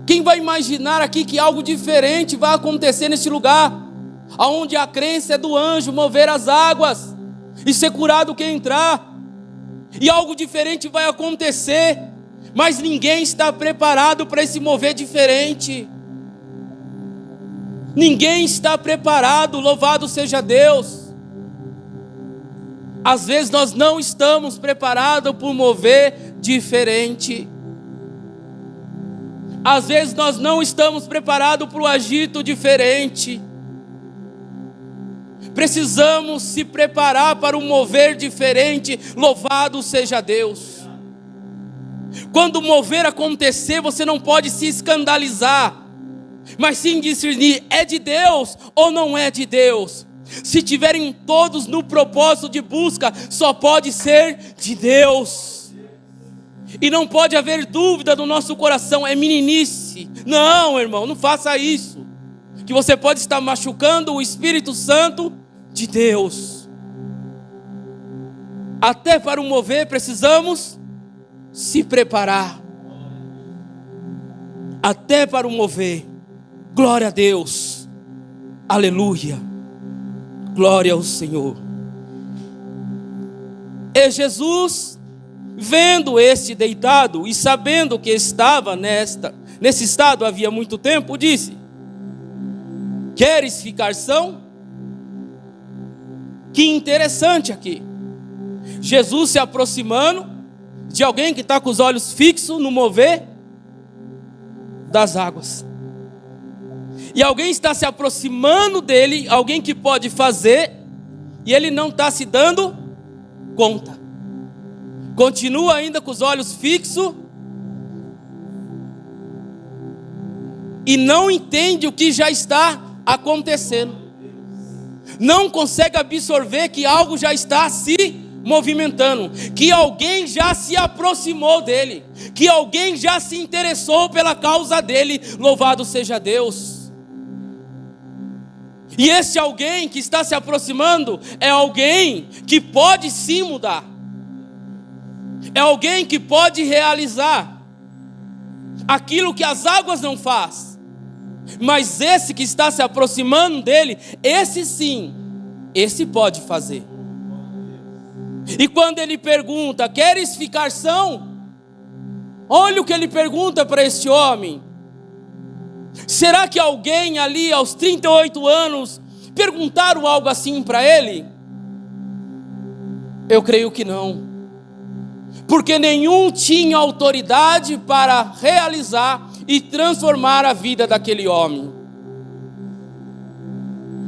Quem vai imaginar aqui que algo diferente vai acontecer nesse lugar, onde a crença é do anjo mover as águas e ser curado quem entrar, e algo diferente vai acontecer, mas ninguém está preparado para esse mover diferente. Ninguém está preparado, louvado seja Deus. Às vezes nós não estamos preparados para um mover diferente. Às vezes nós não estamos preparados para o agito diferente. Precisamos se preparar para um mover diferente. Louvado seja Deus. Quando o mover acontecer, você não pode se escandalizar, mas sim discernir, é de Deus ou não é de Deus. Se tiverem todos no propósito de busca, só pode ser de Deus. E não pode haver dúvida no nosso coração, é meninice. Não, irmão, não faça isso, que você pode estar machucando o Espírito Santo de Deus. Até para o mover precisamos se preparar. Até para o mover. Glória a Deus. Aleluia. Glória ao Senhor. E Jesus, vendo este deitado e sabendo que estava nesse estado havia muito tempo, disse: queres ficar são? Que interessante aqui. Jesus se aproximando de alguém que está com os olhos fixos no mover das águas. E alguém está se aproximando dele, alguém que pode fazer, e ele não está se dando conta. Continua ainda com os olhos fixos e não entende o que já está acontecendo. Não consegue absorver que algo já está se movimentando, que alguém já se aproximou dele, que alguém já se interessou pela causa dele. Louvado seja Deus. E esse alguém que está se aproximando é alguém que pode sim mudar, é alguém que pode realizar. aquilo que as águas não faz. Mas esse que está se aproximando dele, esse sim, esse pode fazer. E quando ele pergunta: queres ficar são? Olha o que ele pergunta para esse homem. Será que alguém ali aos 38 anos perguntaram algo assim para ele? Eu creio que não, porque nenhum tinha autoridade para realizar e transformar a vida daquele homem.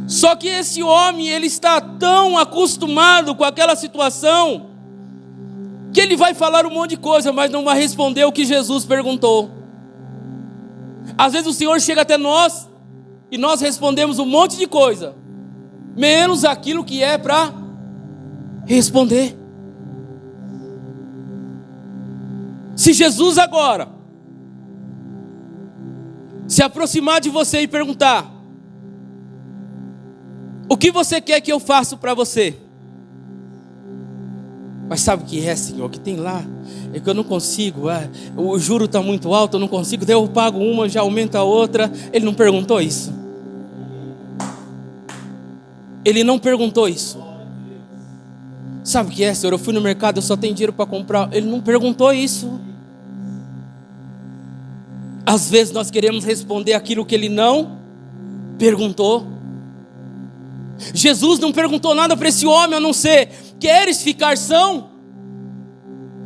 Só que esse homem, ele está tão acostumado com aquela situação, que ele vai falar um monte de coisa, mas não vai responder o que Jesus perguntou. Às vezes o Senhor chega até nós, e nós respondemos um monte de coisa, menos aquilo que é para responder. Se Jesus agora se aproximar de você e perguntar: o que você quer que eu faça para você? Mas sabe o que é, Senhor, que tem lá? É que eu não consigo, o juro está muito alto, eu não consigo, daí eu pago uma, já aumenta a outra. Ele não perguntou isso. Ele não perguntou isso. Sabe o que é, Senhor? Eu fui no mercado, eu só tenho dinheiro para comprar. Ele não perguntou isso. Às vezes nós queremos responder aquilo que ele não perguntou. Jesus não perguntou nada para esse homem, a não ser: queres ficar são?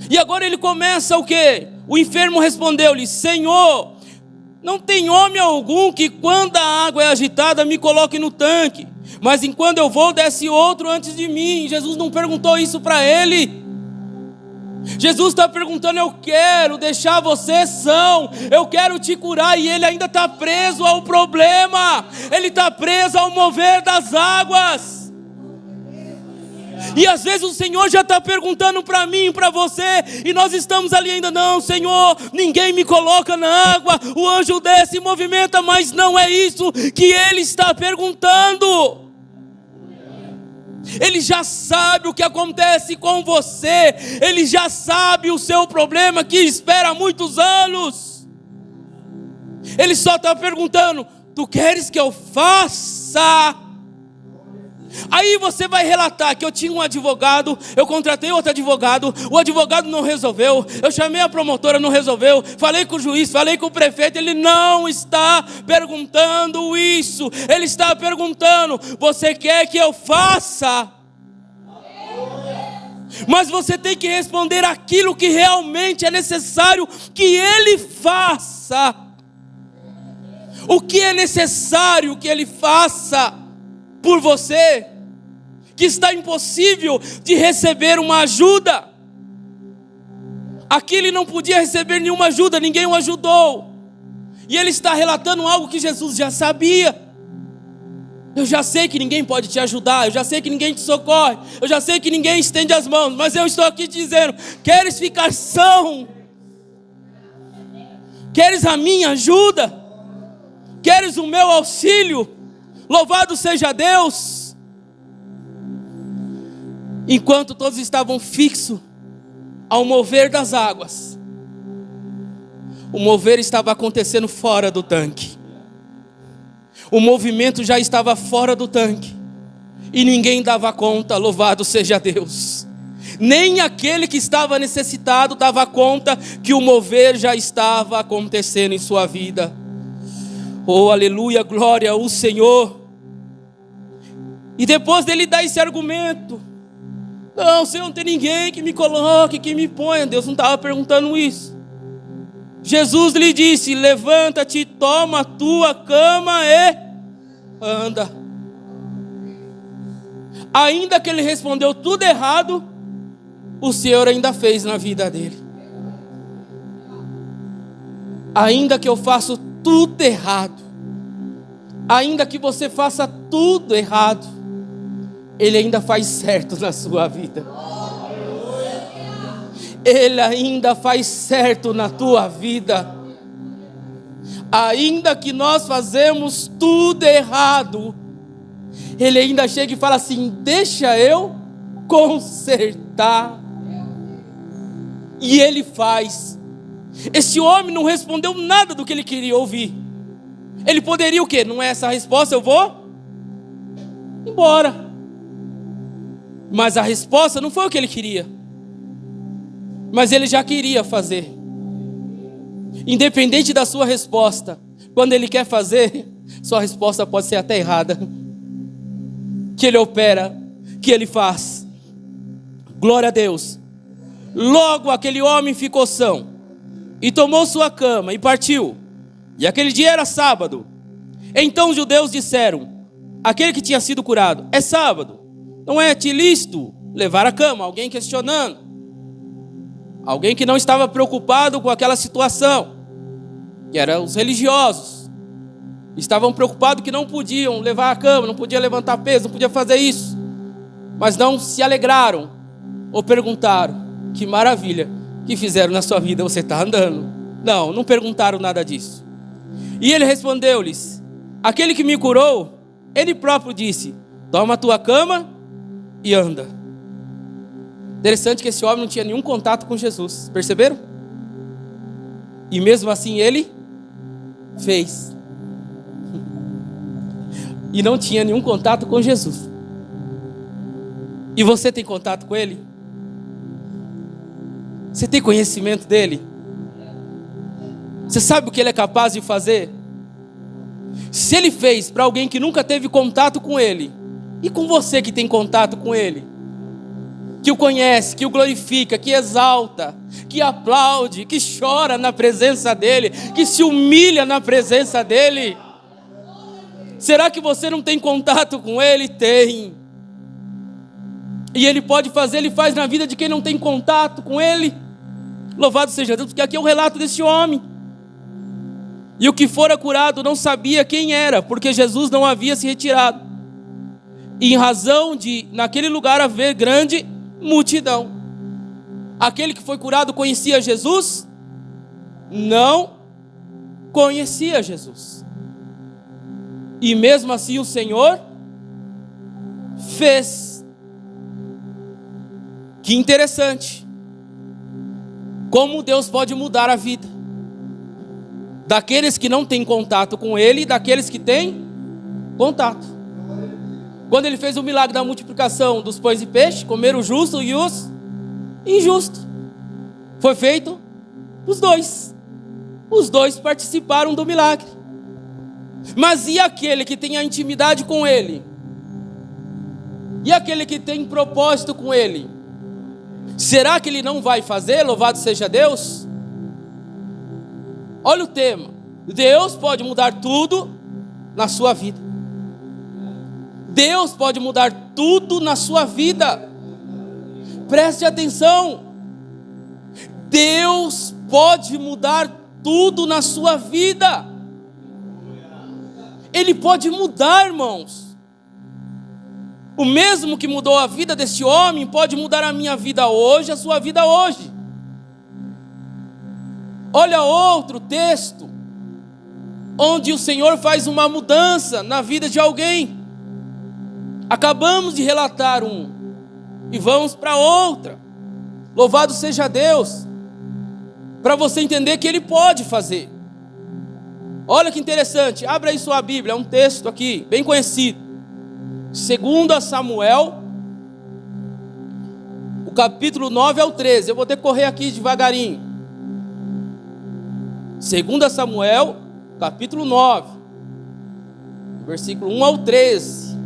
E agora ele começa o quê? O enfermo respondeu-lhe: Senhor, não tem homem algum que quando a água é agitada me coloque no tanque, mas enquanto eu vou desce outro antes de mim. Jesus não perguntou isso para ele. Jesus está perguntando: eu quero deixar você são, eu quero te curar. E ele ainda está preso ao problema, ele está preso ao mover das águas. E às vezes o Senhor já está perguntando para mim e para você, e nós estamos ali ainda: não, Senhor, ninguém me coloca na água, o anjo desce e movimenta. Mas não é isso que ele está perguntando. Ele já sabe o que acontece com você, ele já sabe o seu problema que espera há muitos anos. Ele só está perguntando: tu queres que eu faça? Aí você vai relatar que eu tinha um advogado, eu contratei outro advogado, o advogado não resolveu, eu chamei a promotora, não resolveu, falei com o juiz, falei com o prefeito. Ele não está perguntando isso, ele está perguntando: você quer que eu faça? Mas você tem que responder aquilo que realmente é necessário que ele faça. O que é necessário que ele faça por você, que está impossível de receber uma ajuda. Aqui ele não podia receber nenhuma ajuda, ninguém o ajudou. E ele está relatando algo que Jesus já sabia. Eu já sei que ninguém pode te ajudar, eu já sei que ninguém te socorre, eu já sei que ninguém estende as mãos, mas eu estou aqui te dizendo: queres ficar são? Queres a minha ajuda? Queres o meu auxílio? Louvado seja Deus. Enquanto todos estavam fixos ao mover das águas, o mover estava acontecendo fora do tanque. O movimento já estava fora do tanque, e ninguém dava conta. Louvado seja Deus. Nem aquele que estava necessitado dava conta que o mover já estava acontecendo em sua vida. Oh, aleluia, glória ao Senhor. E depois dele dar esse argumento: não, Senhor, não tem ninguém que me coloque, que me ponha. Deus não estava perguntando isso. Jesus lhe disse: levanta-te, toma a tua cama e anda. Ainda que ele respondeu tudo errado, o Senhor ainda fez na vida dele. Ainda que eu faça tudo errado, ainda que você faça tudo errado, Ele ainda faz certo na sua vida. Ele ainda faz certo na tua vida. Ainda que nós fazemos tudo errado, Ele ainda chega e fala assim: deixa eu consertar. E Ele faz. Esse homem não respondeu nada do que ele queria ouvir. Ele poderia o quê? Não é essa a resposta, eu vou embora. Mas a resposta não foi o que ele queria. Mas ele já queria fazer. Independente da sua resposta, quando ele quer fazer, sua resposta pode ser até errada. Que ele opera, que ele faz. Glória a Deus. Logo aquele homem ficou são, e tomou sua cama e partiu. E aquele dia era sábado. Então os judeus disseram: aquele que tinha sido curado, é sábado, não é lícito levar a cama? Alguém questionando. Alguém que não estava preocupado com aquela situação, que eram os religiosos. Estavam preocupados que não podiam levar a cama, não podiam levantar peso, não podiam fazer isso. Mas não se alegraram ou perguntaram: que maravilha que fizeram na sua vida, você está andando. Não perguntaram nada disso. E ele respondeu-lhes: aquele que me curou, ele próprio disse: toma a tua cama e anda. Interessante que esse homem não tinha nenhum contato com Jesus, perceberam? E mesmo assim ele fez. E não tinha nenhum contato com Jesus. E você tem contato com ele? Você tem conhecimento dele? Você sabe o que ele é capaz de fazer? Se ele fez para alguém que nunca teve contato com ele, e com você que tem contato com ele, que o conhece, que o glorifica, que exalta, que aplaude, que chora na presença dele, que se humilha na presença dele, será que você não tem contato com ele? Tem. E ele pode fazer, ele faz na vida de quem não tem contato com ele. Louvado seja Deus, porque aqui é o relato desse homem. E o que fora curado não sabia quem era, porque Jesus não havia se retirado. E em razão de naquele lugar haver grande multidão. Aquele que foi curado conhecia Jesus? Não conhecia Jesus. E mesmo assim o Senhor fez. Que interessante. Como Deus pode mudar a vida daqueles que não têm contato com Ele e daqueles que têm contato. Quando Ele fez o milagre da multiplicação dos pães e peixes, comeram o justo e os injustos. Foi feito os dois. Os dois participaram do milagre. Mas e aquele que tem a intimidade com Ele? E aquele que tem propósito com Ele? Será que ele não vai fazer? Louvado seja Deus. Olha o tema. Deus pode mudar tudo na sua vida. Deus pode mudar tudo na sua vida. Preste atenção. Deus pode mudar tudo na sua vida. Ele pode mudar, irmãos. O mesmo que mudou a vida desse homem pode mudar a minha vida hoje, a sua vida hoje. Olha outro texto, onde o Senhor faz uma mudança na vida de alguém. Acabamos de relatar um, e vamos para outra. Louvado seja Deus, para você entender que Ele pode fazer. Olha que interessante, abra aí sua Bíblia, é um texto aqui, bem conhecido. 2 Samuel, o capítulo 9 ao 13. Eu vou decorrer aqui devagarinho. 2 Samuel, capítulo 9, versículo 1 ao 13.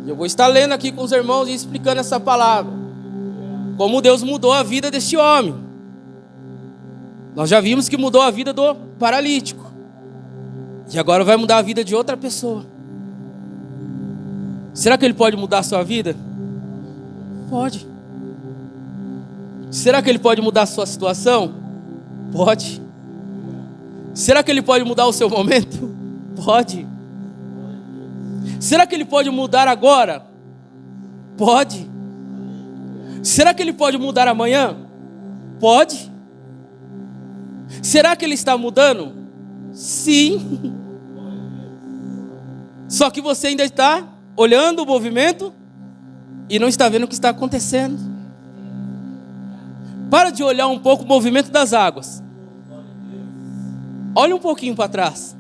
Eu vou estar lendo aqui com os irmãos e explicando essa palavra. Como Deus mudou a vida deste homem. Nós já vimos que mudou a vida do paralítico. E agora vai mudar a vida de outra pessoa. Será que Ele pode mudar a sua vida? Pode. Será que Ele pode mudar a sua situação? Pode. Será que Ele pode mudar o seu momento? Pode. Será que Ele pode mudar agora? Pode. Será que Ele pode mudar amanhã? Pode. Será que Ele está mudando? Sim. Só que você ainda está olhando o movimento e não está vendo o que está acontecendo. Para de olhar um pouco o movimento das águas. Olha um pouquinho para trás.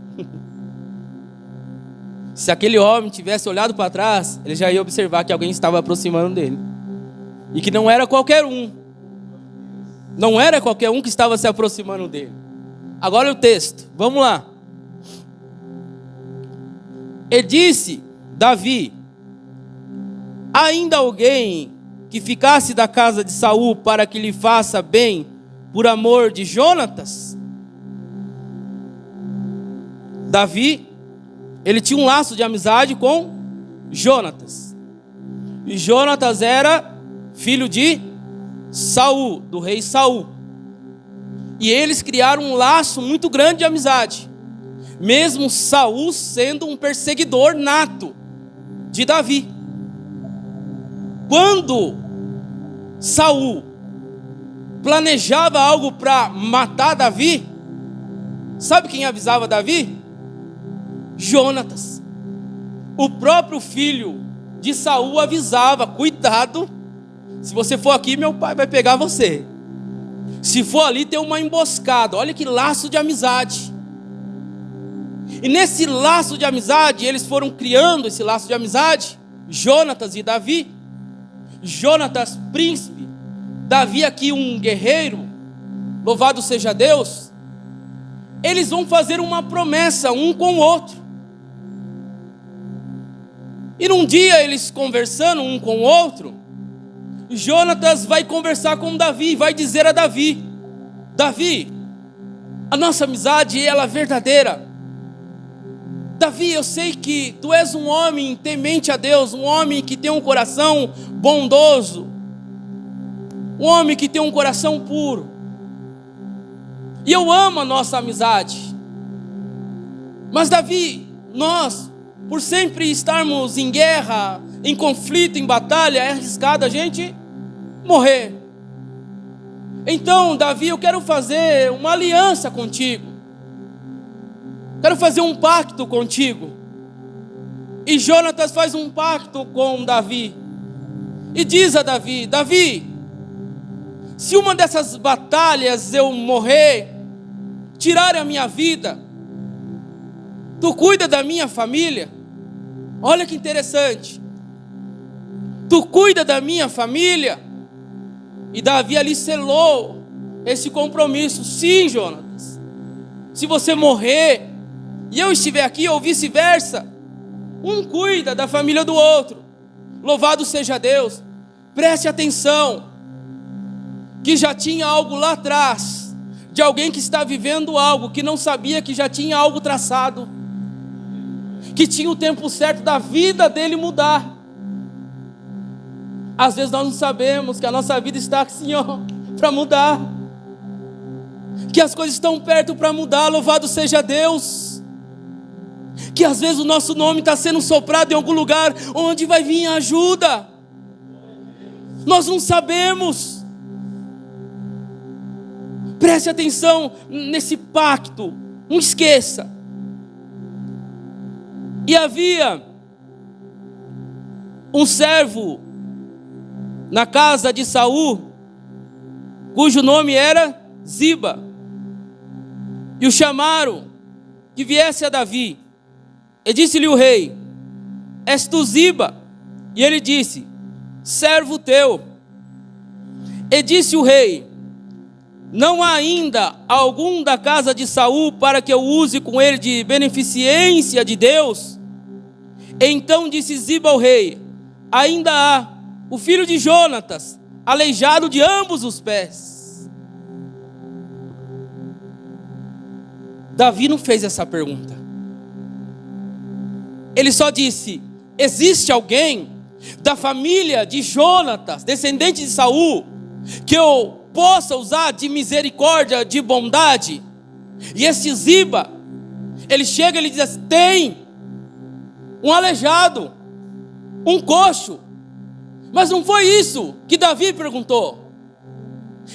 Se aquele homem tivesse olhado para trás, ele já ia observar que alguém estava aproximando dele. E que não era qualquer um. Não era qualquer um que estava se aproximando dele. Agora o texto, vamos lá. E disse Davi: ainda alguém que ficasse da casa de Saul para que lhe faça bem por amor de Jonatas? Davi, ele tinha um laço de amizade com Jonatas. E Jonatas era filho de Saul, do rei Saul. E eles criaram um laço muito grande de amizade, mesmo Saul sendo um perseguidor nato de Davi. Quando Saul planejava algo para matar Davi, sabe quem avisava Davi? Jonatas. O próprio filho de Saul avisava: cuidado, se você for aqui, meu pai vai pegar você. Se for ali, tem uma emboscada. Olha que laço de amizade. E nesse laço de amizade, eles foram criando esse laço de amizade, Jonatas e Davi. Jonatas, príncipe, Davi aqui um guerreiro, louvado seja Deus. Eles vão fazer uma promessa um com o outro. E num dia eles conversando um com o outro, Jonatas vai conversar com Davi, vai dizer a Davi: Davi, a nossa amizade ela é verdadeira. Davi, eu sei que tu és um homem temente a Deus, um homem que tem um coração bondoso, um homem que tem um coração puro. E eu amo a nossa amizade. Mas Davi, nós, por sempre estarmos em guerra, em conflito, em batalha, é arriscado a gente morrer. Então, Davi, eu quero fazer uma aliança contigo. Quero fazer um pacto contigo. E Jonatas faz um pacto com Davi. E diz a Davi: Davi, se uma dessas batalhas eu morrer, tirar a minha vida, tu cuida da minha família? Olha que interessante. Tu cuida da minha família? E Davi ali selou esse compromisso. Sim, Jonatas. Se você morrer e eu estiver aqui, ou vice-versa, um cuida da família do outro. Louvado seja Deus. Preste atenção, que já tinha algo lá atrás, de alguém que está vivendo algo, que não sabia que já tinha algo traçado, que tinha o tempo certo da vida dele mudar. Às vezes nós não sabemos que a nossa vida está assim, ó, para mudar, que as coisas estão perto para mudar. Louvado seja Deus. Que às vezes o nosso nome está sendo soprado em algum lugar onde vai vir a ajuda. Nós não sabemos. Preste atenção nesse pacto. Não esqueça. E havia um servo na casa de Saul, cujo nome era Ziba. E o chamaram que viesse a Davi. E disse-lhe o rei: és tu Ziba? E ele disse: servo teu. E disse o rei: não há ainda algum da casa de Saul para que eu use com ele de beneficência de Deus? Então disse Ziba ao rei: ainda há o filho de Jonatas, aleijado de ambos os pés. Davi não fez essa pergunta. Ele só disse: existe alguém da família de Jonatas, descendente de Saul, que eu possa usar de misericórdia, de bondade? E esse Ziba, ele chega e ele diz assim: tem um aleijado, um coxo. Mas não foi isso que Davi perguntou.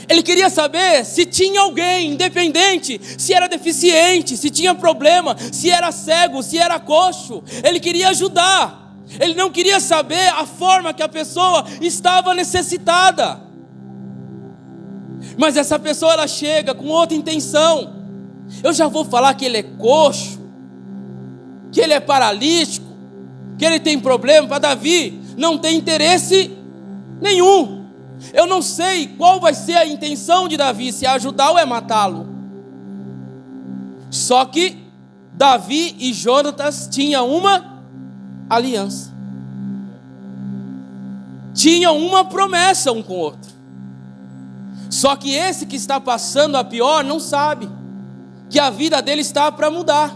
Ele queria saber se tinha alguém, independente, se era deficiente, se tinha problema, se era cego, se era coxo. Ele queria ajudar. Ele não queria saber a forma que a pessoa estava necessitada. Mas essa pessoa, ela chega com outra intenção. Eu já vou falar que ele é coxo, que ele é paralítico, que ele tem problema. Para Davi não tem interesse nenhum. Eu não sei qual vai ser a intenção de Davi, se é ajudar ou é matá-lo. Só que Davi e Jonatas tinham uma aliança, tinham uma promessa um com o outro. Só que esse que está passando a pior não sabe que a vida dele está para mudar,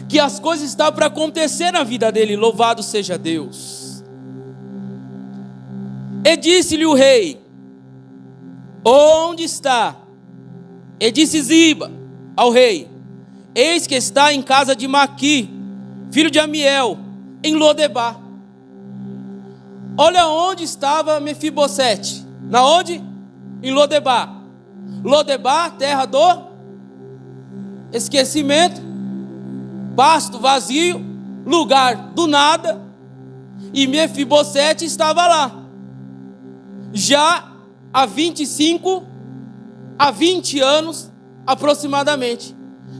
que as coisas estão para acontecer na vida dele. Louvado seja Deus. E disse-lhe o rei: onde está? E disse Ziba ao rei: eis que está em casa de Maqui, filho de Amiel, em Lodebar. Olha onde estava Mefibosete. Na onde? Em Lodebar. Lodebar, terra do esquecimento, pasto vazio, lugar do nada. E Mefibosete estava lá, já há 25 a 20 anos aproximadamente.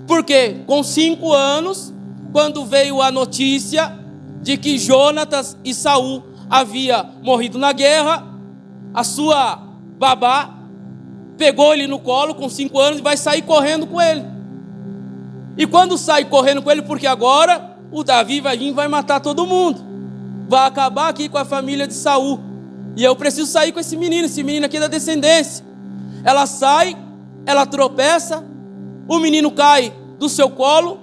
Porque com 5 anos, quando veio a notícia de que Jonatas e Saul havia morrido na guerra, a sua babá pegou ele no colo com 5 anos e vai sair correndo com ele. E quando sai correndo com ele, porque agora o Davi vai vir e vai matar todo mundo, vai acabar aqui com a família de Saul, e eu preciso sair com esse menino aqui da descendência. Ela sai, ela tropeça, o menino cai do seu colo,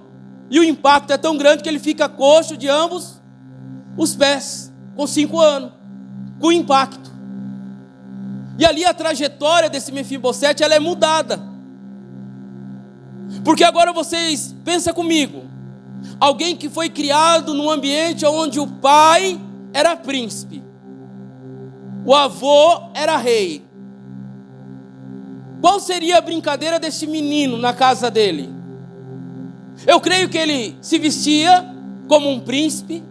e o impacto é tão grande que ele fica coxo de ambos os pés, com 5 anos, com impacto. E ali a trajetória desse Mefibosete, ela é mudada. Porque agora vocês, pensa comigo, alguém que foi criado num ambiente onde o pai era príncipe, o avô era rei. Qual seria a brincadeira desse menino na casa dele? Eu creio que ele se vestia como um príncipe.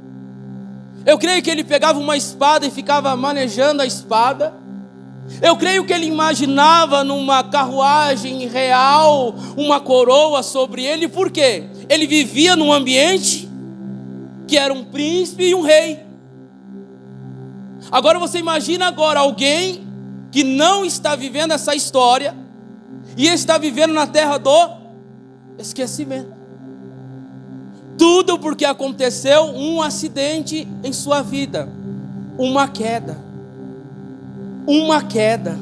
Eu creio que ele pegava uma espada e ficava manejando a espada. Eu creio que ele imaginava numa carruagem real uma coroa sobre ele. Por quê? Ele vivia num ambiente que era um príncipe e um rei. Agora você imagina agora alguém que não está vivendo essa história e está vivendo na terra do esquecimento. Tudo porque aconteceu um acidente em sua vida, uma queda. Uma queda.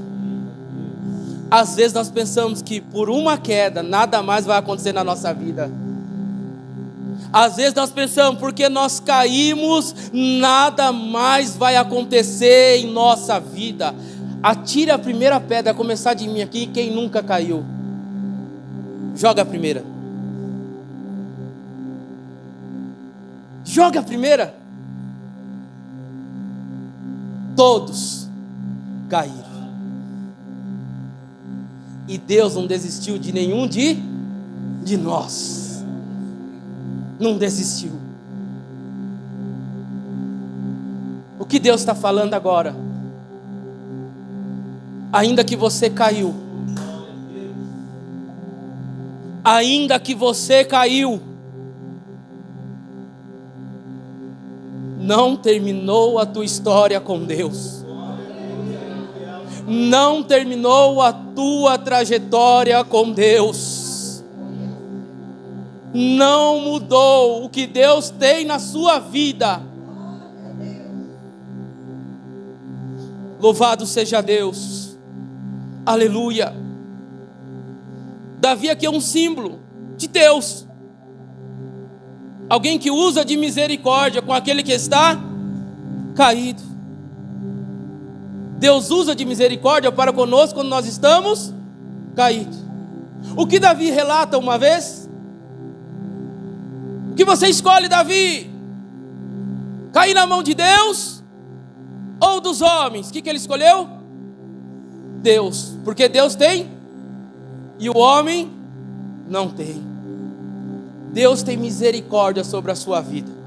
Às vezes nós pensamos que por uma queda nada mais vai acontecer na nossa vida. Às vezes nós pensamos, porque nós caímos, nada mais vai acontecer em nossa vida. Atire a primeira pedra, a começar de mim aqui, quem nunca caiu. Joga a primeira. Joga a primeira. Todos caíram. E Deus não desistiu de nenhum de nós. Não desistiu. O que Deus está falando agora? Ainda que você caiu, ainda que você caiu, não terminou a tua história com Deus. Não terminou a tua trajetória com Deus. Não mudou o que Deus tem na sua vida. Louvado seja Deus. Aleluia. Davi aqui é um símbolo de Deus. Alguém que usa de misericórdia com aquele que está caído. Deus usa de misericórdia para conosco quando nós estamos caídos. O que Davi relata uma vez? O que você escolhe, Davi? Cair na mão de Deus ou dos homens? O que ele escolheu? Deus. Porque Deus tem e o homem não tem. Deus tem misericórdia sobre a sua vida.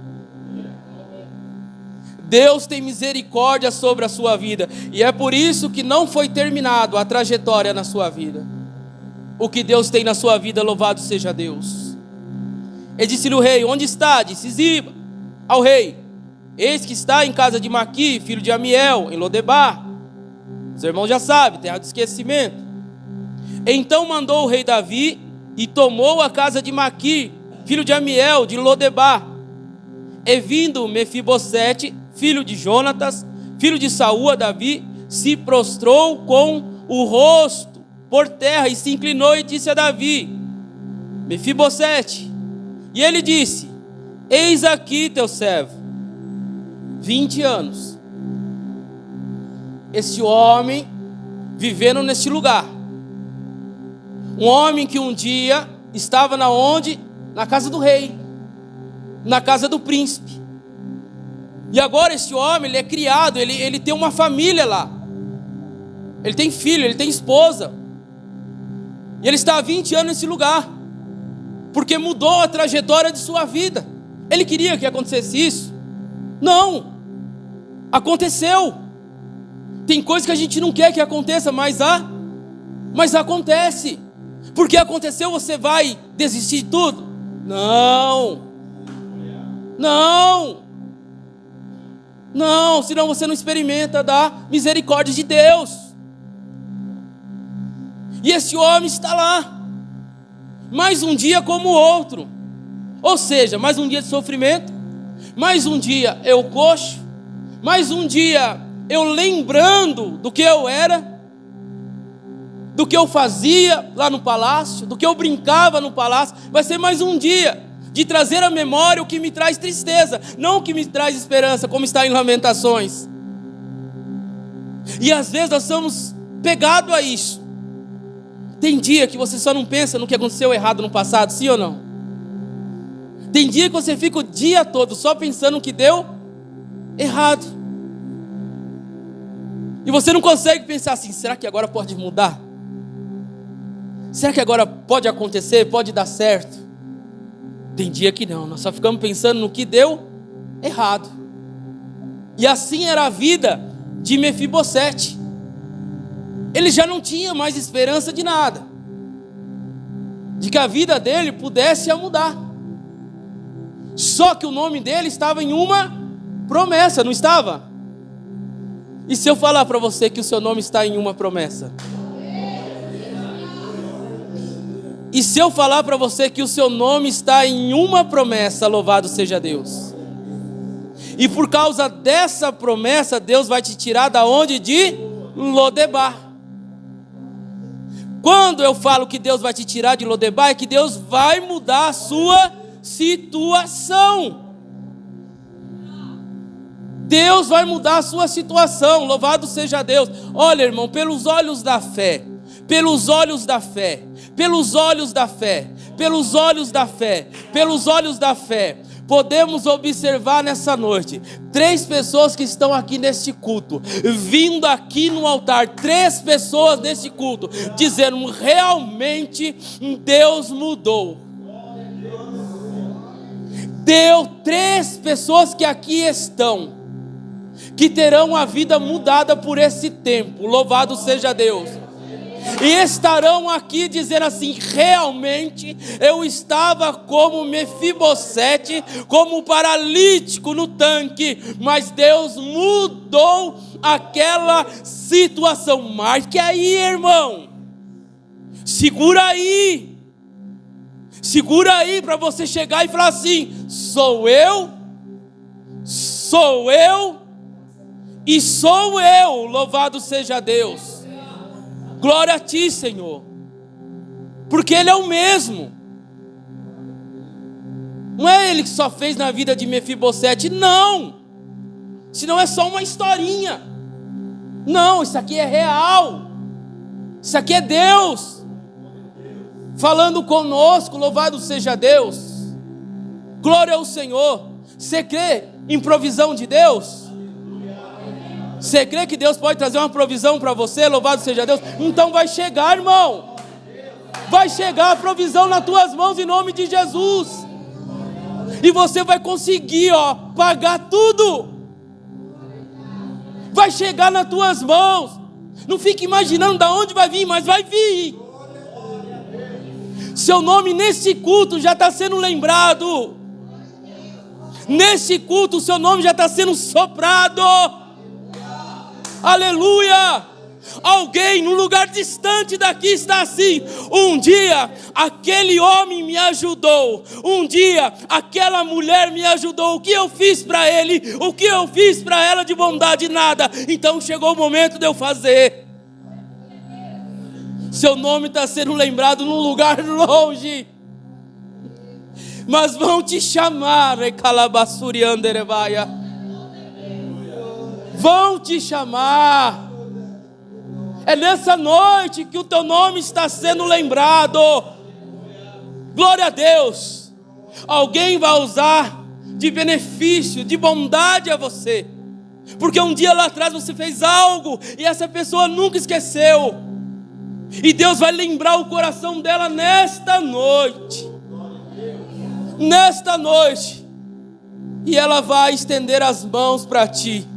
Deus tem misericórdia sobre a sua vida. E é por isso que não foi terminado a trajetória na sua vida. O que Deus tem na sua vida, louvado seja Deus. Ele disse-lhe o rei: onde está? Disse Ziba ao rei: eis que está em casa de Maqui, filho de Amiel, em Lodebar. Os irmãos já sabem, terra do esquecimento. Então mandou o rei Davi e tomou a casa de Maqui, filho de Amiel, de Lodebar. E vindo Mefibosete, filho de Jonatas, filho de Saul, a Davi, se prostrou com o rosto por terra e se inclinou e disse a Davi: Mefibosete. E ele disse: eis aqui teu servo. 20 anos. Este homem vivendo neste lugar. Um homem que um dia estava na onde? Na casa do rei, na casa do príncipe. E agora este homem, ele é criado, ele tem uma família lá. Ele tem filho, ele tem esposa. E ele está há 20 anos nesse lugar, porque mudou a trajetória de sua vida. Ele queria que acontecesse isso? Não. Aconteceu. Tem coisas que a gente não quer que aconteça, mas acontece. Porque aconteceu, você vai desistir de tudo? Não. Não. Não, senão você não experimenta da misericórdia de Deus. E esse homem está lá, mais um dia como o outro. Ou seja, mais um dia de sofrimento, mais um dia eu coxo, mais um dia eu lembrando do que eu era, do que eu fazia lá no palácio, do que eu brincava no palácio. Vai ser mais um dia de trazer à memória o que me traz tristeza, não o que me traz esperança, como está em Lamentações. E às vezes nós somos pegados a isso. Tem dia que você só não pensa no que aconteceu errado no passado, sim ou não? Tem dia que você fica o dia todo só pensando no que deu errado. E você não consegue pensar assim: será que agora pode mudar? Será que agora pode acontecer, pode dar certo? Tem dia que não, nós só ficamos pensando no que deu errado. E assim era a vida de Mefibosete. Ele já não tinha mais esperança de nada, de que a vida dele pudesse mudar. Só que o nome dele estava em uma promessa, não estava? E se eu falar para você que o seu nome está em uma promessa? E se eu falar para você que o seu nome está em uma promessa, louvado seja Deus. E por causa dessa promessa, Deus vai te tirar da onde? De Lodebar. Quando eu falo que Deus vai te tirar de Lodebar, é que Deus vai mudar a sua situação. Deus vai mudar a sua situação, louvado seja Deus. Olha, irmão, pelos olhos da fé, pelos olhos da fé, pelos olhos da fé, pelos olhos da fé, pelos olhos da fé, podemos observar nessa noite 3 pessoas que estão aqui neste culto, vindo aqui no altar, 3 pessoas neste culto, dizendo: realmente Deus mudou. Deu 3 pessoas que aqui estão, que terão a vida mudada por esse tempo, louvado seja Deus. E estarão aqui dizendo assim: realmente eu estava como Mefibosete, como paralítico no tanque, mas Deus mudou aquela situação. Mas que aí, irmão, segura aí para você chegar e falar assim: sou eu e sou eu, louvado seja Deus. Glória a ti, Senhor, porque Ele é o mesmo. Não é Ele que só fez na vida de Mefibosete, não. Senão é só uma historinha. Não, isso aqui é real. Isso aqui é Deus falando conosco, louvado seja Deus. Glória ao Senhor. Você crê em provisão de Deus? Você crê que Deus pode trazer uma provisão para você? Louvado seja Deus. Então vai chegar, irmão. Vai chegar a provisão nas tuas mãos em nome de Jesus. E você vai conseguir, pagar tudo. vai chegar nas tuas mãos. Não fique imaginando de onde vai vir, mas vai vir. Seu nome nesse culto já está sendo lembrado. Nesse culto o seu nome já está sendo soprado. Aleluia. Alguém num lugar distante daqui está assim: um dia aquele homem me ajudou, um dia aquela mulher me ajudou. O que eu fiz para ele? O que eu fiz para ela de bondade? Nada. Então chegou o momento de eu fazer. Seu nome está sendo lembrado num lugar longe, mas vão te chamar. Vão te chamar. É nessa noite que o teu nome está sendo lembrado. Glória a Deus. Alguém vai usar de benefício, de bondade a você, porque um dia lá atrás você fez algo e essa pessoa nunca esqueceu. E Deus vai lembrar o coração dela nesta noite. Nesta noite. E ela vai estender as mãos para ti.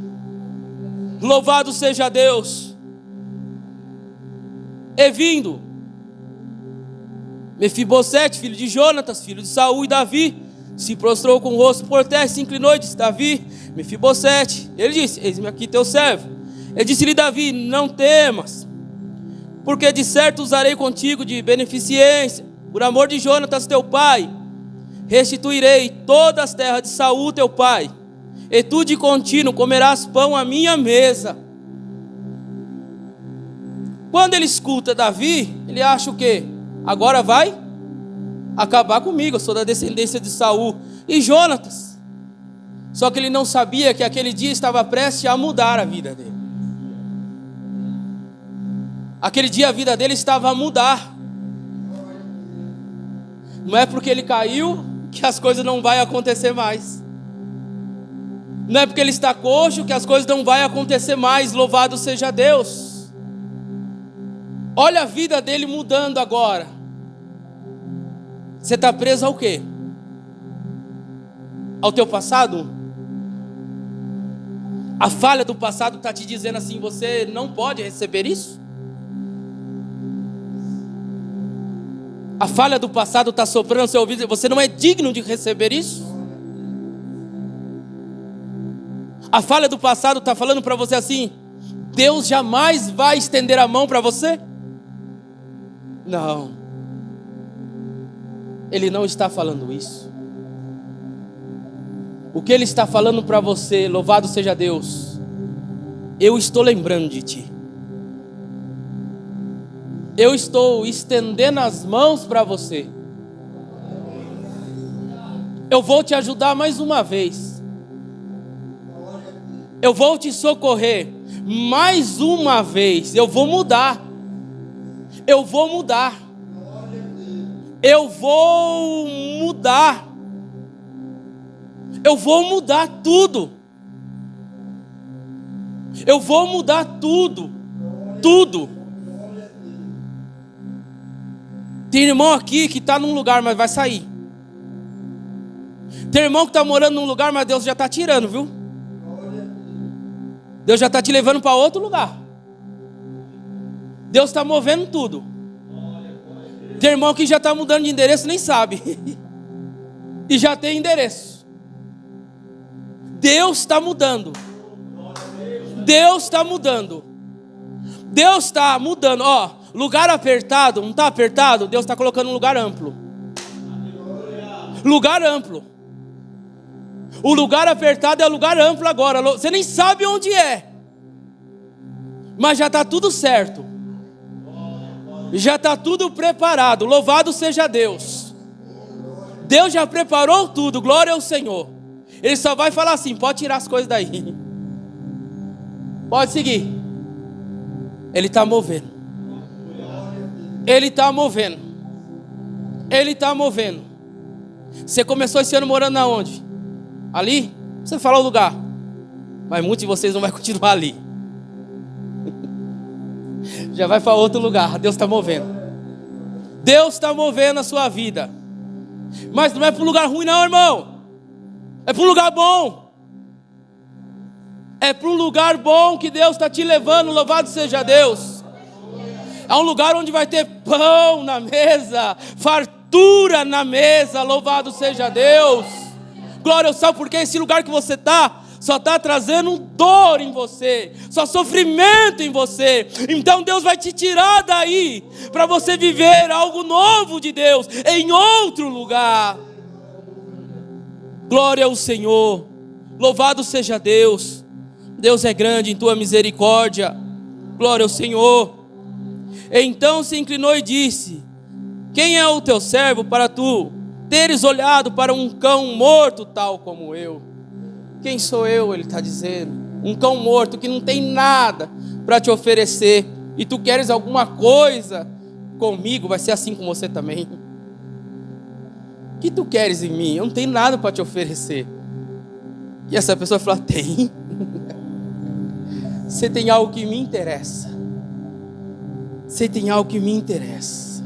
Louvado seja Deus. E vindo Mefibosete, filho de Jonatas, filho de Saul e Davi, se prostrou com o rosto por terra e se inclinou e disse: Davi, Mefibosete. Ele disse: eis-me aqui teu servo. Ele disse-lhe Davi: não temas, porque de certo usarei contigo de beneficência, por amor de Jonatas teu pai. Restituirei todas as terras de Saul teu pai, e tu de contínuo comerás pão à minha mesa. Quando ele escuta Davi, ele acha o quê? Agora vai acabar comigo, eu sou da descendência de Saul e Jonatas. Só que ele não sabia que aquele dia estava prestes a mudar a vida dele. Aquele dia a vida dele estava a mudar. Não é porque ele caiu que as coisas não vão acontecer mais. Não é porque ele está coxo que as coisas não vão acontecer mais. Louvado seja Deus. Olha a vida dele mudando agora. Você está preso ao quê? Ao teu passado? A falha do passado está te dizendo assim: você não pode receber isso? A falha do passado está soprando no seu ouvido: você não é digno de receber isso? A falha do passado está falando para você assim: Deus jamais vai estender a mão para você? Não, Ele não está falando isso. O que Ele está falando para você, louvado seja Deus: eu estou lembrando de ti. Eu estou estendendo as mãos para você. Eu vou te ajudar mais uma vez. Eu vou te socorrer mais uma vez. Eu vou mudar. Eu vou mudar. Eu vou mudar. Eu vou mudar tudo. Eu vou mudar tudo. Tudo. Tem irmão aqui que está num lugar, mas vai sair. Tem irmão que está morando num lugar, mas Deus já está tirando, viu? Deus já está te levando para outro lugar. Deus está movendo tudo. Tem irmão que já está mudando de endereço, nem sabe. E já tem endereço. Deus está mudando. Deus está mudando. Deus está mudando. Ó, lugar apertado, não está apertado? Deus está colocando um lugar amplo. Lugar amplo. O lugar apertado é o lugar amplo agora. Você nem sabe onde é, mas já está tudo certo. Já está tudo preparado. Louvado seja Deus. Deus já preparou tudo. Glória ao Senhor. Ele só vai falar assim: pode tirar as coisas daí. Pode seguir. Ele está movendo. Ele está movendo. Ele está movendo. Você começou esse ano morando aonde? Ali? Você falou o lugar, mas muitos de vocês não vão continuar ali. Já vai para outro lugar. Deus está movendo. Deus está movendo a sua vida. Mas não é para um lugar ruim não, irmão. É para um lugar bom. É para um lugar bom que Deus está te levando, louvado seja Deus. É um lugar onde vai ter pão na mesa, fartura na mesa, louvado seja Deus. Glória ao céu, porque esse lugar que você está, só está trazendo dor em você, só sofrimento em você. Então Deus vai te tirar daí, para você viver algo novo de Deus, em outro lugar. Glória ao Senhor, louvado seja Deus. Deus é grande em tua misericórdia, glória ao Senhor. Então se inclinou e disse: quem é o teu servo para tu teres olhado para um cão morto tal como eu? Quem sou eu, ele está dizendo, um cão morto que não tem nada para te oferecer, e tu queres alguma coisa comigo? Vai ser assim com você também. O que tu queres em mim? Eu não tenho nada para te oferecer. E essa pessoa fala: tem. Você tem algo que me interessa. Você tem algo que me interessa.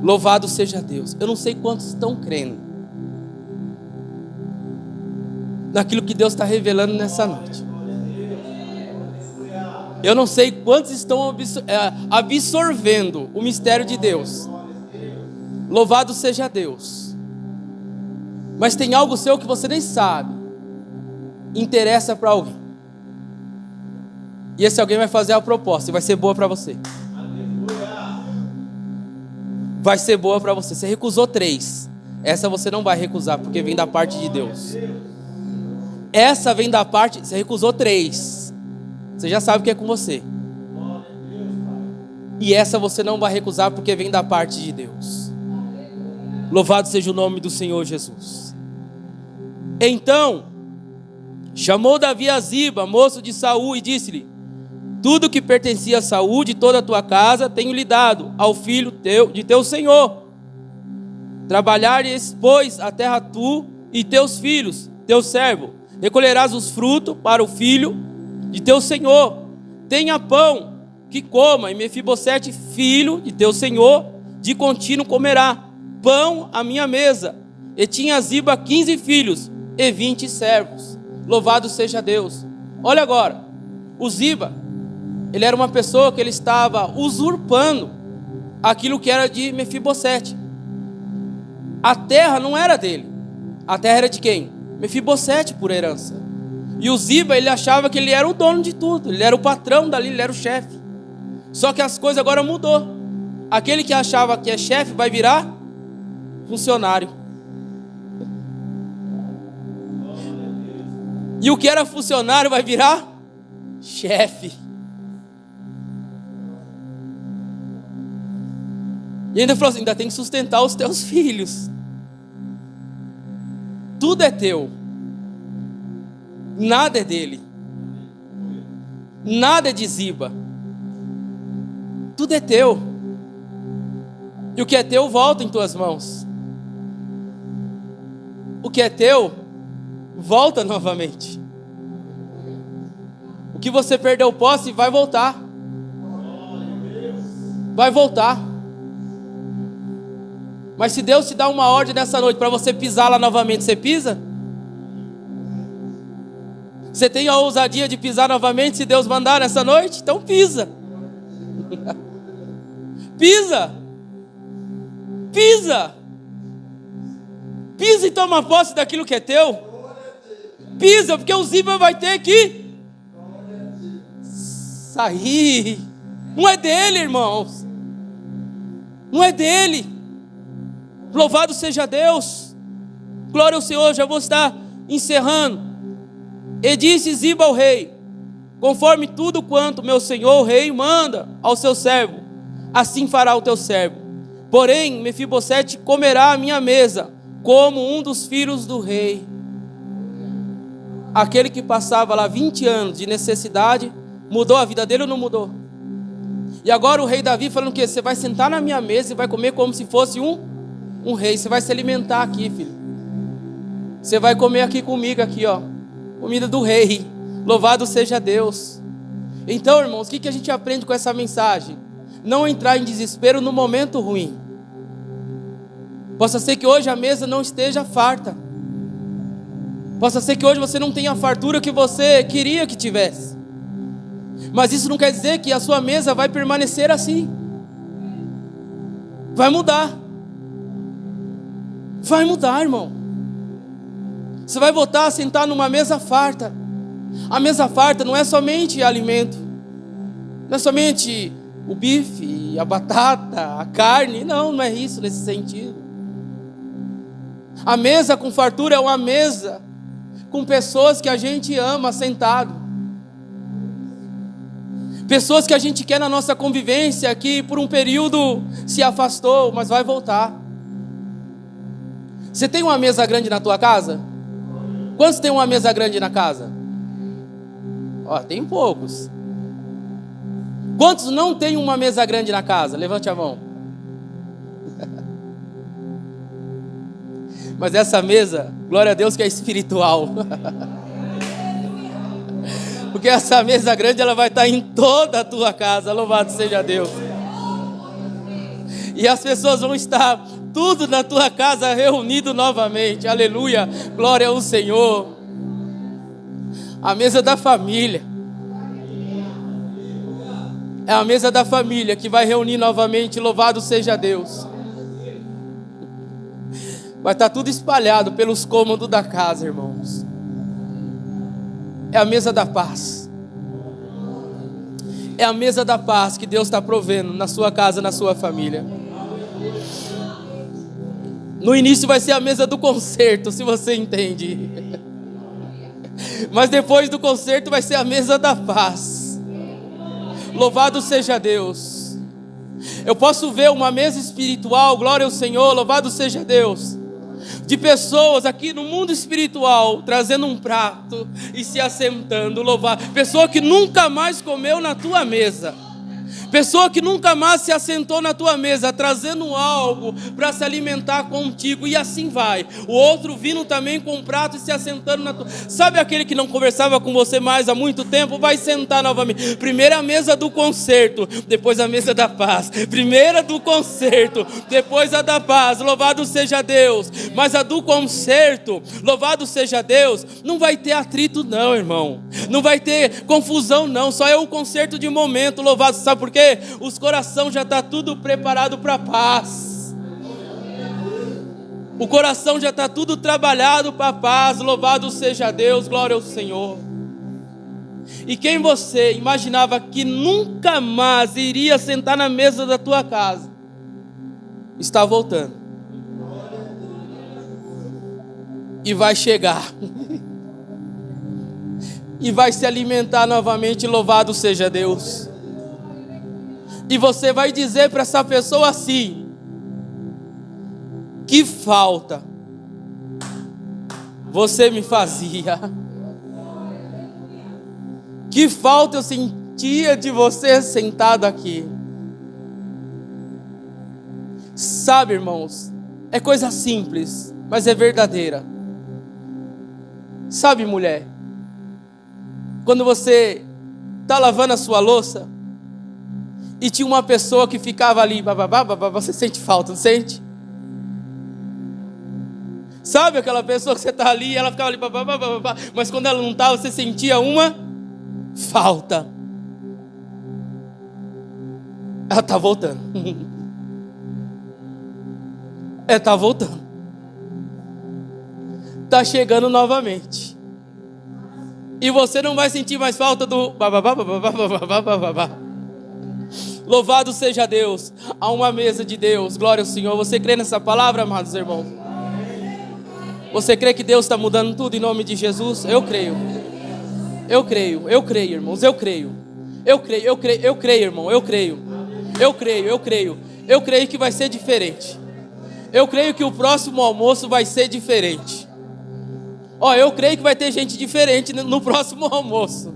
Louvado seja Deus. Eu não sei quantos estão crendo naquilo que Deus está revelando nessa noite. Eu não sei quantos estão absorvendo o mistério de Deus. Louvado seja Deus. Mas tem algo seu que você nem sabe, interessa para alguém. E esse alguém vai fazer a proposta e vai ser boa para você. Vai ser boa para você. Você recusou 3. Essa você não vai recusar, porque vem da parte de Deus. Essa vem da parte... Você recusou 3. Você já sabe que é com você. E essa você não vai recusar, porque vem da parte de Deus. Louvado seja o nome do Senhor Jesus. Então chamou Davi a Ziba, moço de Saul, e disse-lhe: tudo que pertencia a Saul, de toda a tua casa, tenho-lhe dado ao filho de teu senhor. Trabalhares, pois, a terra tu e teus filhos, teu servo. Recolherás os frutos para o filho de teu senhor. Tenha pão que coma, e Mefibosete, filho de teu senhor, de contínuo comerá pão à minha mesa. E tinha Ziba 15 filhos e 20 servos. Louvado seja Deus. Olha agora, o Ziba, ele era uma pessoa que ele estava usurpando aquilo que era de Mefibosete. A terra não era dele. A terra era de quem? Mefibosete, por herança. E o Ziba, ele achava que ele era o dono de tudo. Ele era o patrão dali, ele era o chefe. Só que as coisas agora mudou. Aquele que achava que é chefe vai virar funcionário. E o que era funcionário vai virar chefe. E ainda falou assim: ainda tem que sustentar os teus filhos. Tudo é teu. Nada é dele. Nada é de Ziba. Tudo é teu. E o que é teu volta em tuas mãos. O que é teu volta novamente. O que você perdeu posse vai voltar. Vai voltar. Mas se Deus te dá uma ordem nessa noite para você pisar lá novamente, você pisa? Você tem a ousadia de pisar novamente se Deus mandar nessa noite? Então pisa. Pisa. Pisa. Pisa e toma posse daquilo que é teu. Pisa, porque o Ziba vai ter que sair. Não é dele, irmãos. Não é dele. Louvado seja Deus. Glória ao Senhor. Já vou estar encerrando. E disse Ziba ao rei: conforme tudo quanto meu senhor o rei manda ao seu servo, assim fará o teu servo. Porém Mefibosete comerá a minha mesa, como um dos filhos do rei. Aquele que passava lá 20 anos de necessidade, mudou a vida dele ou não mudou? E agora o rei Davi falando que você vai sentar na minha mesa e vai comer como se fosse um rei. Você vai se alimentar aqui, filho. Você vai comer aqui comigo, aqui, ó. Comida do rei. Louvado seja Deus. Então, irmãos, o que a gente aprende com essa mensagem? Não entrar em desespero no momento ruim. Possa ser que hoje a mesa não esteja farta. Possa ser que hoje você não tenha a fartura que você queria que tivesse. Mas isso não quer dizer que a sua mesa vai permanecer assim. Vai mudar. Vai mudar, irmão. Você vai voltar a sentar numa mesa farta. A mesa farta não é somente alimento. Não é somente o bife, a batata, a carne. Não, não é isso nesse sentido. A mesa com fartura é uma mesa com pessoas que a gente ama sentado. Pessoas que a gente quer na nossa convivência, que por um período se afastou, mas vai voltar. Você tem uma mesa grande na tua casa? Quantos tem uma mesa grande na casa? Ó, tem poucos. Quantos não tem uma mesa grande na casa? Levante a mão. Mas essa mesa, glória a Deus que é espiritual. Porque essa mesa grande, ela vai estar em toda a tua casa. Louvado seja Deus. E as pessoas vão estar tudo na tua casa reunido novamente. Aleluia, glória ao Senhor. A mesa da família. É a mesa da família que vai reunir novamente. Louvado seja Deus. Vai estar tudo espalhado pelos cômodos da casa, irmãos. É a mesa da paz. É a mesa da paz que Deus está provendo na sua casa, na sua família. No início vai ser a mesa do concerto, se você entende. Mas depois do concerto vai ser a mesa da paz. Louvado seja Deus. Eu posso ver uma mesa espiritual, glória ao Senhor, louvado seja Deus, de pessoas aqui no mundo espiritual, trazendo um prato e se assentando, louvar. Pessoa que nunca mais comeu na tua mesa. Pessoa que nunca mais se assentou na tua mesa, trazendo algo para se alimentar contigo, e assim vai. O outro vindo também com um prato e se assentando na tua. Sabe aquele que não conversava com você mais há muito tempo? Vai sentar novamente. Primeiro a mesa do concerto, depois a mesa da paz. Primeira do concerto, depois a da paz. Louvado seja Deus. Mas a do concerto, louvado seja Deus, não vai ter atrito não, irmão. Não vai ter confusão não. Só é o concerto de momento. Louvado, sabe por quê? Os corações já está tudo preparado para a paz. O coração já está tudo trabalhado para a paz. Louvado seja Deus, glória ao Senhor. E quem você imaginava que nunca mais iria sentar na mesa da tua casa, está voltando. E vai chegar. E vai se alimentar novamente. Louvado seja Deus. E você vai dizer para essa pessoa assim: que falta você me fazia, que falta eu sentia de você sentado aqui. Sabe, irmãos, é coisa simples, mas é verdadeira. Sabe, mulher, quando você está lavando a sua louça e tinha uma pessoa que ficava ali, você sente falta, não sente? Sabe aquela pessoa que você está ali e ela ficava ali, mas quando ela não estava, você sentia uma falta. Ela está voltando. Ela está voltando. Está chegando novamente. E você não vai sentir mais falta do Louvado seja Deus. Há uma mesa de Deus, glória ao Senhor. Você crê nessa palavra, amados irmãos? Você crê que Deus está mudando tudo em nome de Jesus? Eu creio. Eu creio, irmãos, eu creio. Eu creio, irmão, eu creio. Eu creio que vai ser diferente. Eu creio que o próximo almoço vai ser diferente. Eu creio que vai ter gente diferente no próximo almoço.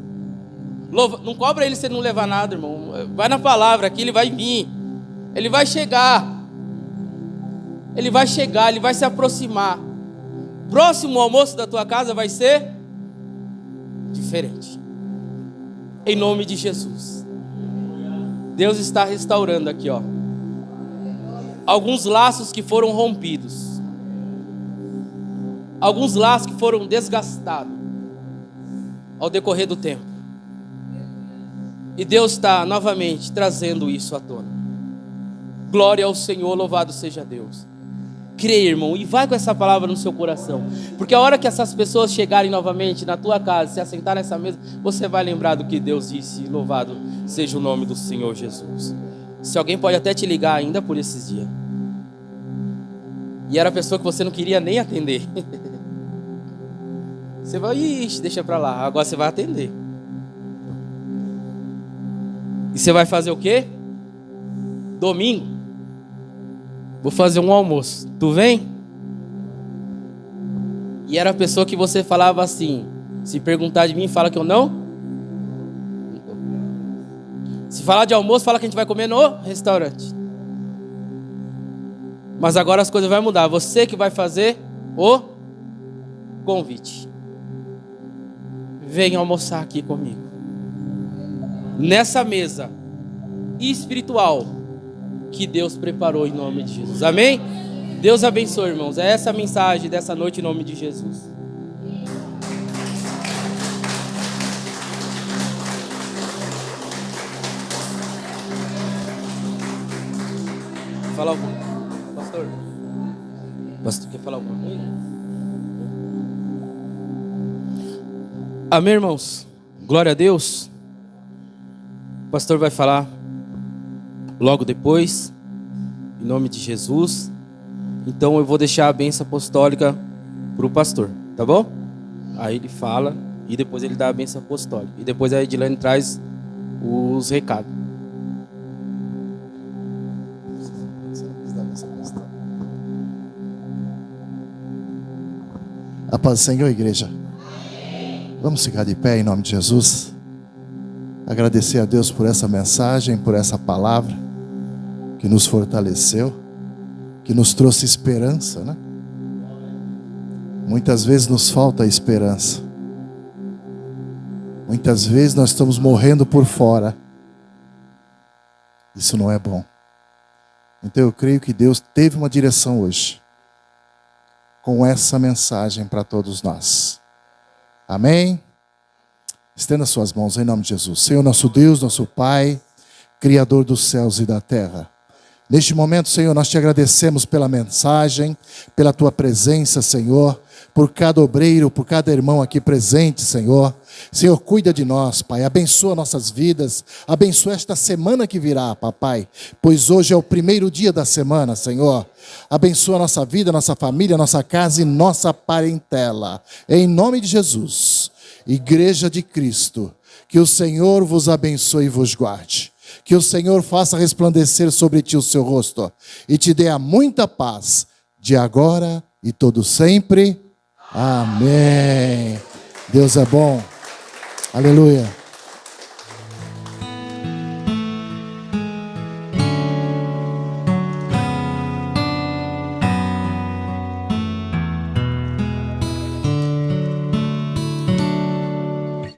Não cobra ele se ele não levar nada, irmão. Vai na palavra aqui, ele vai vir. Ele vai chegar. Ele vai chegar, ele vai se aproximar. Próximo almoço da tua casa vai ser diferente. Em nome de Jesus. Deus está restaurando aqui, alguns laços que foram rompidos. Alguns laços foram desgastados ao decorrer do tempo. E Deus está novamente trazendo isso à tona. Glória ao Senhor, louvado seja Deus. Creia, irmão, e vai com essa palavra no seu coração. Porque a hora que essas pessoas chegarem novamente na tua casa, se assentar nessa mesa, você vai lembrar do que Deus disse. Louvado seja o nome do Senhor Jesus. Se alguém pode até te ligar ainda por esses dias. E era a pessoa que você não queria nem atender. Você vai, ixi, deixa pra lá. Agora você vai atender. E você vai fazer o quê? Domingo. Vou fazer um almoço. Tu vem? E era a pessoa que você falava assim: se perguntar de mim, fala que eu não. Se falar de almoço, fala que a gente vai comer no restaurante. Mas agora as coisas vão mudar. Você que vai fazer o convite. Venha almoçar aqui comigo. Nessa mesa espiritual que Deus preparou em nome de Jesus. Amém? Deus abençoe, irmãos. É essa a mensagem dessa noite em nome de Jesus. Fala alguma coisa? Pastor? Pastor, quer falar alguma coisa? Amém, irmãos? Glória a Deus. O pastor vai falar logo depois, em nome de Jesus. Então eu vou deixar a bênção apostólica para o pastor, tá bom? Aí ele fala e depois ele dá a bênção apostólica. E depois a Edilane traz os recados. A paz do Senhor, igreja. Vamos ficar de pé em nome de Jesus. Agradecer a Deus por essa mensagem, por essa palavra que nos fortaleceu, que nos trouxe esperança, né? Muitas vezes nos falta esperança. Muitas vezes nós estamos morrendo por fora. Isso não é bom. Então eu creio que Deus teve uma direção hoje com essa mensagem para todos nós. Amém? Estenda suas mãos em nome de Jesus. Senhor, nosso Deus, nosso Pai, Criador dos céus e da terra. Neste momento, Senhor, nós te agradecemos pela mensagem, pela tua presença, Senhor, por cada obreiro, por cada irmão aqui presente, Senhor. Senhor, cuida de nós, Pai, abençoa nossas vidas, abençoa esta semana que virá, Papai, pois hoje é o primeiro dia da semana, Senhor. Abençoa a nossa vida, nossa família, nossa casa e nossa parentela. Em nome de Jesus, Igreja de Cristo, que o Senhor vos abençoe e vos guarde. Que o Senhor faça resplandecer sobre ti o seu rosto e te dê a muita paz, de agora e todo sempre. Amém. Deus é bom. Aleluia.